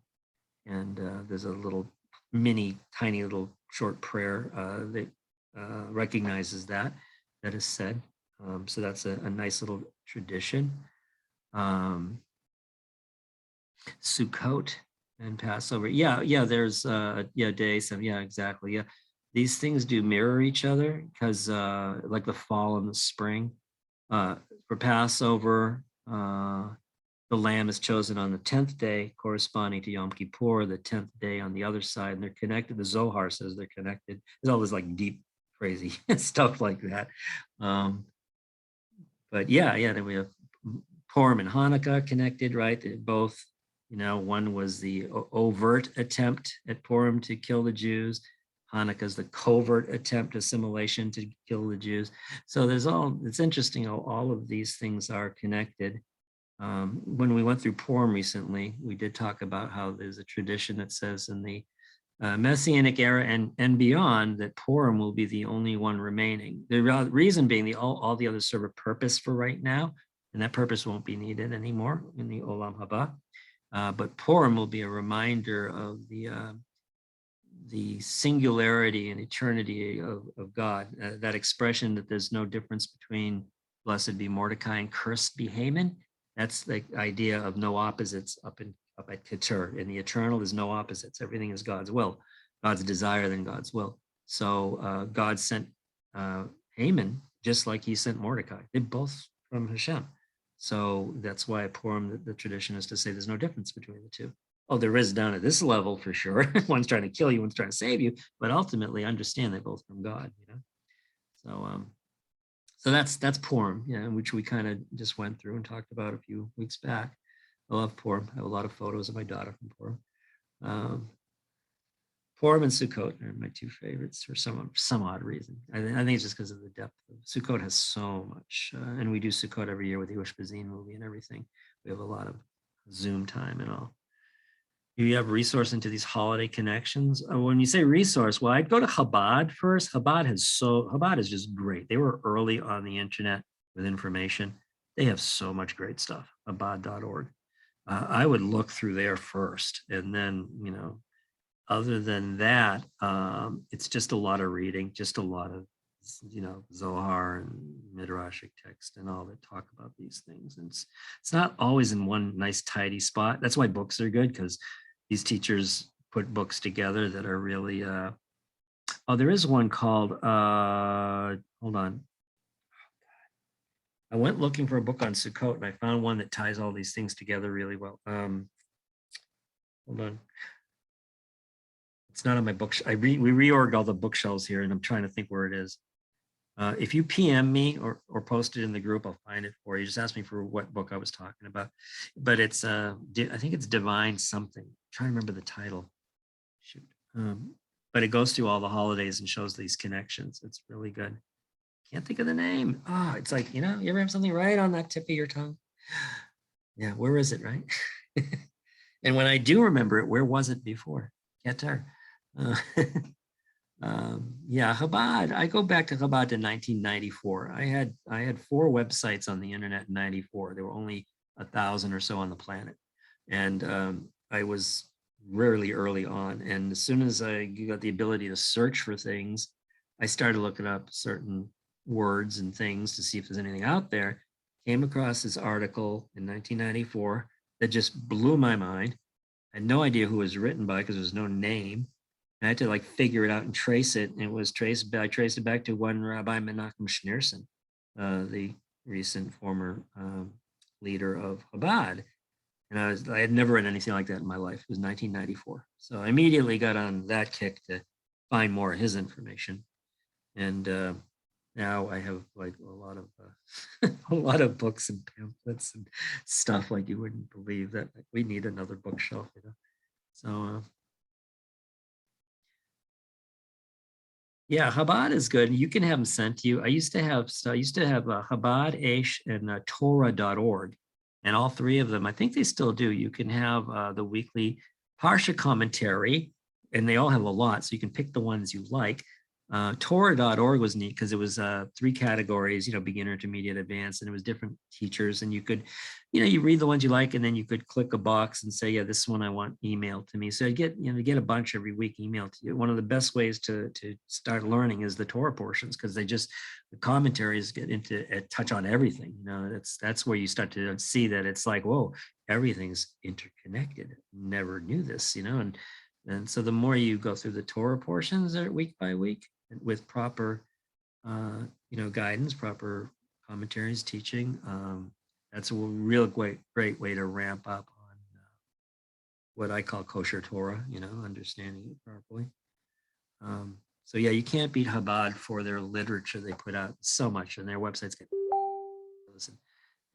and there's a little tiny little short prayer that recognizes that is said. So that's a nice little tradition. Sukkot and Passover. Yeah, there's day 7. Yeah, exactly. Yeah. These things do mirror each other because like the fall and the spring. For Passover, the the lamb is chosen on the 10th day, corresponding to Yom Kippur, the 10th day on the other side, and they're connected. The Zohar says they're connected. There's all this like deep, crazy stuff like that. But yeah, then we have Purim and Hanukkah connected, right? They're both, one was the overt attempt at Purim to kill the Jews. Hanukkah is the covert attempt assimilation to kill the Jews. So it's interesting how all of these things are connected. When we went through Purim recently, we did talk about how there's a tradition that says in the Messianic era and beyond that Purim will be the only one remaining. The reason being all the others serve a purpose for right now, and that purpose won't be needed anymore in the Olam Haba. But Purim will be a reminder of the singularity and eternity of God. That expression that there's no difference between blessed be Mordecai and cursed be Haman. That's the idea of no opposites up at Keter. In the eternal, there's no opposites. Everything is God's will, God's desire, then God's will. So God sent Haman just like he sent Mordecai. They're both from Hashem. So that's why at Purim, the tradition is to say there's no difference between the two. Oh, there is down at this level for sure. One's trying to kill you, one's trying to save you, but ultimately understand they're both from God, So that's Purim, which we kind of just went through and talked about a few weeks back. I love Purim. I have a lot of photos of my daughter from Purim. Purim and Sukkot are my two favorites for some odd reason. I think it's just because of the depth. Sukkot has so much, and we do Sukkot every year with the Ushpizin movie and everything. We have a lot of Zoom time and all. You have resource into these holiday connections. When you say resource, well, I'd go to Chabad first. Chabad is just great. They were early on the internet with information. They have so much great stuff. Chabad.org. I would look through there first, and then other than that, it's just a lot of reading, just a lot of Zohar and Midrashic text and all that talk about these things. And it's not always in one nice tidy spot. That's why books are good, because these teachers put books together that are really there is one called hold on. I went looking for a book on Sukkot and I found one that ties all these things together really well. Hold on. It's not on my book. We reorged all the bookshelves here and I'm trying to think where it is. If you PM me or post it in the group, I'll find it for you. Just ask me for what book I was talking about. But it's, I think it's Divine something. I'm trying to remember the title. Shoot. But it goes through all the holidays and shows these connections. It's really good. Can't think of the name. It's like, you ever have something right on that tip of your tongue? Yeah, where is it, right? And when I do remember it, where was it before? Keter. Chabad. I go back to Chabad to 1994. I had 4 websites on the internet in 94. There were only 1,000 or so on the planet. And I was really early on. And as soon as I got the ability to search for things, I started looking up certain words and things to see if there's anything out there. Came across this article in 1994 that just blew my mind. I had no idea who it was written by because there was no name. And I had to figure it out and trace it. And I traced it back to one Rabbi Menachem Schneerson, the recent former leader of Chabad. And I had never read anything like that in my life. It was 1994. So I immediately got on that kick to find more of his information. And now I have a lot of books and pamphlets and stuff like you wouldn't believe that we need another bookshelf, So yeah, Chabad is good. You can have them sent to you. I used to have Chabad, Aish, and Torah.org. And all 3 of them, I think they still do. You can have the weekly Parsha commentary, and they all have a lot, so you can pick the ones you like. Torah.org was neat because it was 3 categories, beginner, intermediate, advanced, and it was different teachers. And you could, you read the ones you like, and then you could click a box and say, yeah, this one I want emailed to me. So you get a bunch every week emailed to you. One of the best ways to start learning is the Torah portions, because the commentaries get into touch on everything. That's where you start to see that it's like, whoa, everything's interconnected. Never knew this, and so the more you go through the Torah portions week by week with proper, guidance, proper commentaries, teaching, That's a real great way to ramp up on what I call kosher Torah, understanding it properly. So yeah, you can't beat Chabad for their literature. They put out so much, and their websites get.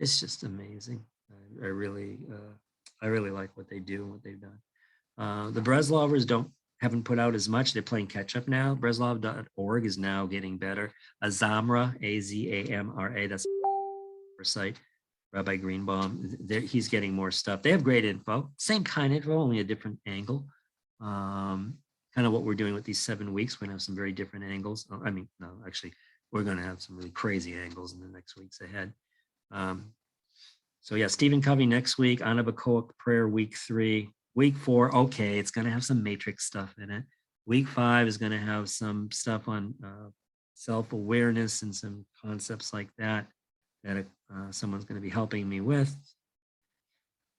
It's just amazing. I really like what they do and what they've done. The Breslovers haven't put out as much. They're playing catch up now. Breslov.org is now getting better. Azamra, Azamra, that's our site. Rabbi Greenbaum, he's getting more stuff. They have great info, same kind of info, only a different angle. Kind of what we're doing with these 7 weeks. We're gonna have some very different angles. I mean, no, actually, we're gonna have some really crazy angles in the next weeks ahead. So yeah, Stephen Covey next week, Anna Bacoa prayer week 3. Week 4, okay, it's gonna have some matrix stuff in it. Week 5 is gonna have some stuff on self-awareness and some concepts like that someone's gonna be helping me with.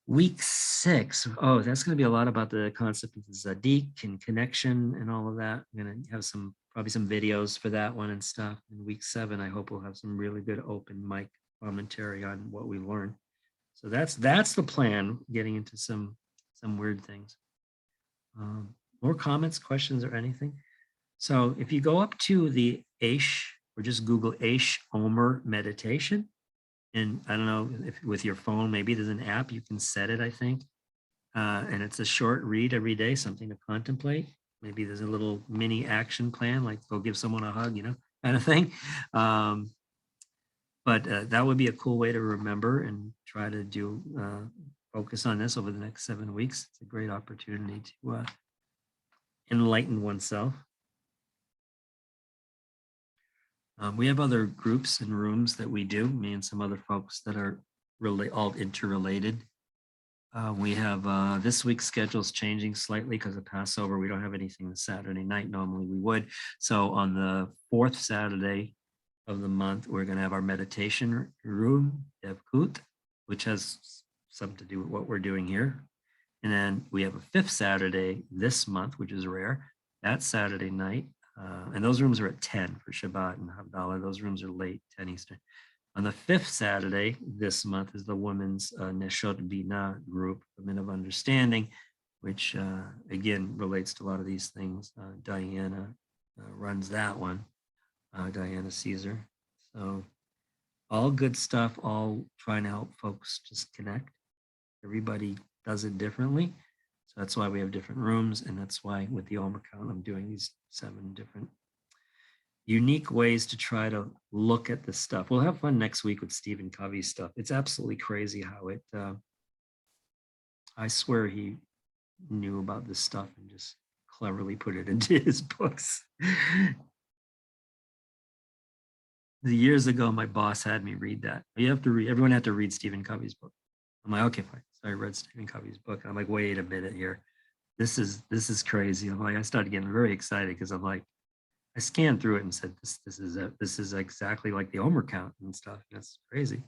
Week 6, oh, that's gonna be a lot about the concept of the Zadik and connection and all of that. I'm gonna have probably some videos for that one and stuff. In week 7, I hope we'll have some really good open mic commentary on what we learned. So that's the plan, getting into some weird things. More comments, questions, or anything? So if you go up to the Aish, or just Google Aish Omer meditation, and I don't know if with your phone, maybe there's an app, you can set it, I think. And it's a short read every day, something to contemplate. Maybe there's a little mini action plan, like go give someone a hug, kind of thing. But that would be a cool way to remember and try to focus on this over the next 7 weeks. It's a great opportunity to enlighten oneself. We have other groups and rooms that we do, me and some other folks that are really all interrelated. We have this week's schedule's changing slightly because of Passover. We don't have anything this Saturday night. Normally we would. So on the 4th Saturday of the month, we're going to have our meditation room, Devkut, which has something to do with what we're doing here. And then we have a 5th Saturday this month, which is rare. That Saturday night. And those rooms are at 10 for Shabbat and Havdalah. Those rooms are late, 10 Eastern. On the 5th Saturday this month is the Women's Neshot Bina group, Women of Understanding, which again relates to a lot of these things. Diana runs that one, Diana Caesar. So all good stuff, all trying to help folks just connect. Everybody does it differently. So that's why we have different rooms. And that's why with the Omer count, I'm doing these 7 different unique ways to try to look at this stuff. We'll have fun next week with Stephen Covey's stuff. It's absolutely crazy how it, I swear he knew about this stuff and just cleverly put it into his books. The years ago, my boss had me read that. You have to read, everyone had to read Stephen Covey's book. I'm like, okay, fine. So I read Stephen Covey's book. I'm like, wait a minute here. This is crazy. I'm like, I started getting very excited because I'm like, I scanned through it and said, this is exactly like the Omer count and stuff. That's crazy.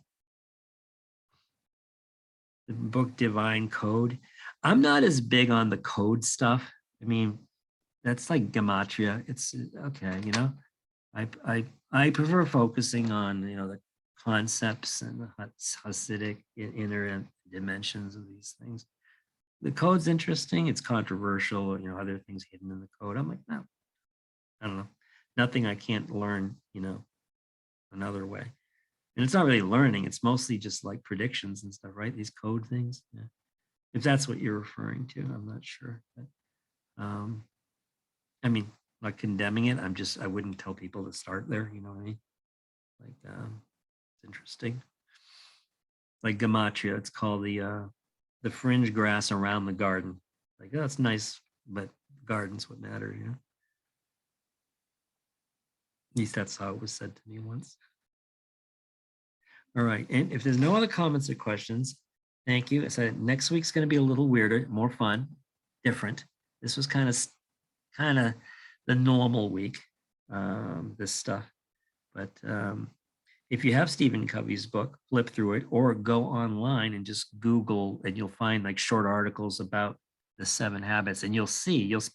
The book Divine Code. I'm not as big on the code stuff. I mean, that's like gematria. It's okay, I prefer focusing on the concepts and the Hasidic inner dimensions of these things. The code's interesting. It's controversial. Other things hidden in the code. I'm like, no, I don't know. Nothing I can't learn, another way. And it's not really learning. It's mostly just like predictions and stuff, right? These code things. Yeah. If that's what you're referring to, I'm not sure. But, I mean, not condemning it. I wouldn't tell people to start there. You know what I mean? Like, it's interesting. Like gematria, it's called the fringe grass around the garden. Like, oh, that's nice, but the garden's what matters, At least that's how it was said to me once. All right, and if there's no other comments or questions, thank you. I said next week's going to be a little weirder, more fun, different. This was kind of the normal week, this stuff. But if you have Stephen Covey's book, flip through it or go online and just Google and you'll find like short articles about the 7 habits and you'll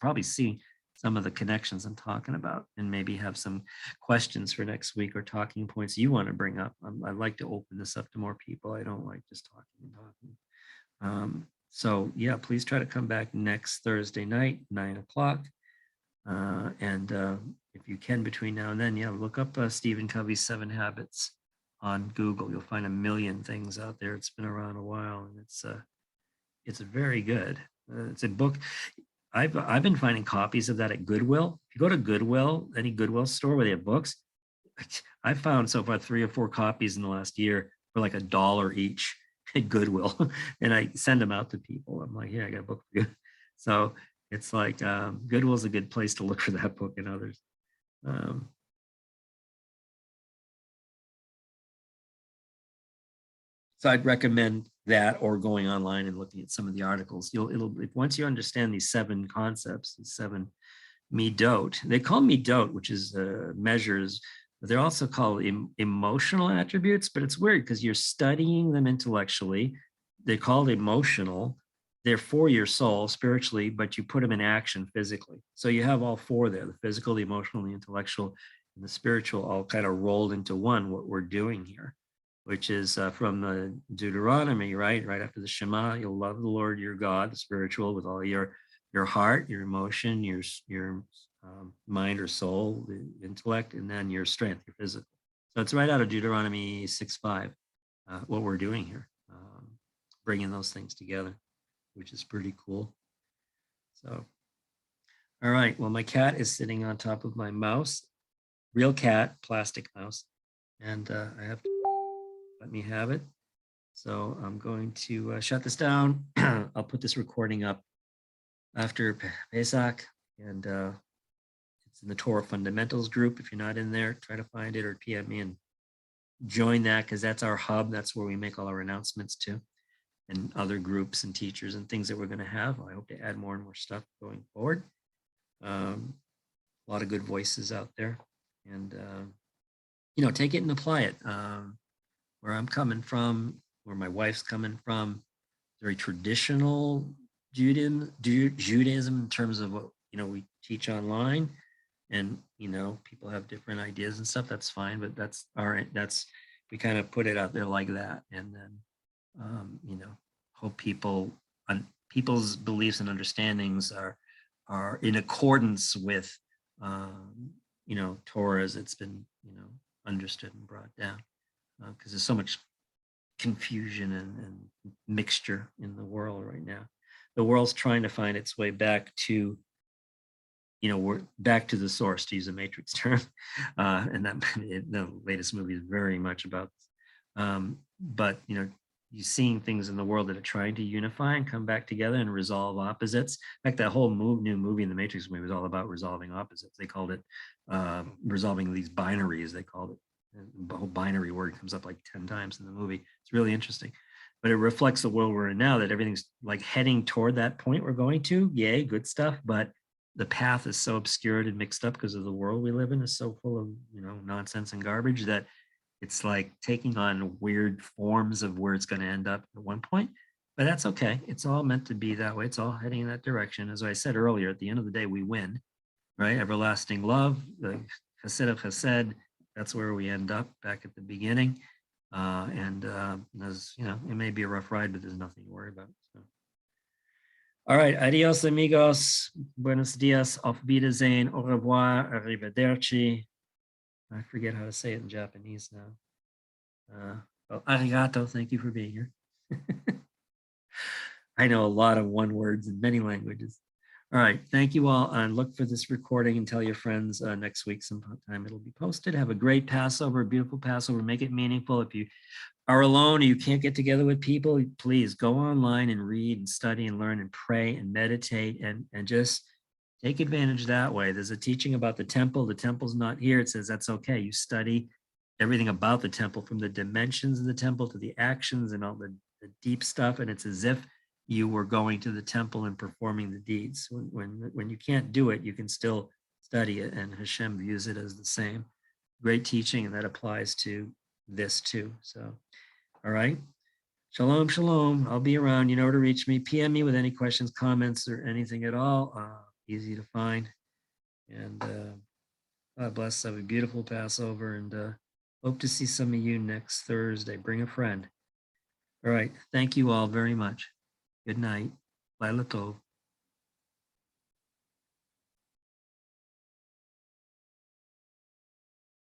probably see some of the connections I'm talking about, and maybe have some questions for next week or talking points you want to bring up. I'd like to open this up to more people. I don't like just talking and talking. So yeah, please try to come back next Thursday night, 9 o'clock. And if you can between now and then, yeah, look up Stephen Covey's 7 Habits on Google. You'll find a million things out there. It's been around a while, and it's very good. It's a book. I've been finding copies of that at Goodwill. If you go to Goodwill, any Goodwill store where they have books, I've found so far 3 or 4 copies in the last year for like $1 each at Goodwill, and I send them out to people. I'm like, yeah, I got a book for you. So it's like Goodwill's a good place to look for that book and others. So I'd recommend that, or going online and looking at some of the articles. Once you understand these 7 concepts, these 7 midot, they call midot, which is measures, but they're also called emotional attributes, but it's weird because you're studying them intellectually. They're called emotional. They're for your soul spiritually, but you put them in action physically. So you have all 4 there, the physical, the emotional, the intellectual, and the spiritual, all kind of rolled into one, what we're doing here, which is from the Deuteronomy, right after the Shema. You'll love the Lord your God, the spiritual, with all your heart, your emotion, your mind or soul, the intellect, and then your strength, your physical. So it's right out of Deuteronomy 6:5, what we're doing here, bringing those things together, which is pretty cool. So, all right. Well, my cat is sitting on top of my mouse, real cat, plastic mouse, and I have to let me have it. So I'm going to shut this down. I'll put this recording up after Pesach, and it's in the Torah Fundamentals group. If you're not in there, try to find it or PM me and join that, because that's our hub. That's where we make all our announcements to, and other groups and teachers and things that we're going to have. I hope to add more and more stuff going forward. A lot of good voices out there, and take it and apply it. Where I'm coming from, where my wife's coming from, very traditional Judaism in terms of what we teach online, and people have different ideas and stuff. That's fine, but that's we kind of put it out there like that, and then hope people's beliefs and understandings are in accordance with Torah as it's been understood and brought down, because there's so much confusion and mixture in the world right now. The world's trying to find its way back to we're back to the source, to use a Matrix term, and that the latest movie is very much about this. But you're seeing things in the world that are trying to unify and come back together and resolve opposites. In fact, that whole new movie in the Matrix movie was all about resolving opposites. They called it resolving these binaries. They called it. The whole binary word comes up like 10 times in the movie. It's really interesting, but it reflects the world we're in now, that everything's like heading toward that point we're going to. Yay, good stuff. But the path is so obscured and mixed up because of the world we live in is so full of nonsense and garbage that it's like taking on weird forms of where it's going to end up at one point. But that's okay. It's all meant to be that way. It's all heading in that direction. As I said earlier, at the end of the day, we win, right? Everlasting love, the Chesed of Chesed, that's where we end up back at the beginning. And as it may be a rough ride, but there's nothing to worry about. So. All right, adios amigos, buenos dias, auf Wiedersehen, au revoir, arrivederci. I forget how to say it in Japanese now. Well, arigato, thank you for being here. I know a lot of one words in many languages. All right, thank you all, and look for this recording and tell your friends next week sometime it'll be posted. Have a great Passover, beautiful Passover, make it meaningful. If you are alone or you can't get together with people, please go online and read and study and learn and pray and meditate and just take advantage that way. There's a teaching about the temple. The temple's not here. It says that's okay. You study everything about the temple, from the dimensions of the temple to the actions and all the deep stuff, and it's as if you were going to the temple and performing the deeds. When you can't do it, you can still study it, and Hashem views it as the same. Great teaching, and that applies to this too. So, all right. Shalom, shalom. I'll be around. You know where to reach me. PM me with any questions, comments, or anything at all. Easy to find. And God bless. Have a beautiful Passover, and hope to see some of you next Thursday. Bring a friend. All right. Thank you all very much. Good night. Laila Tov.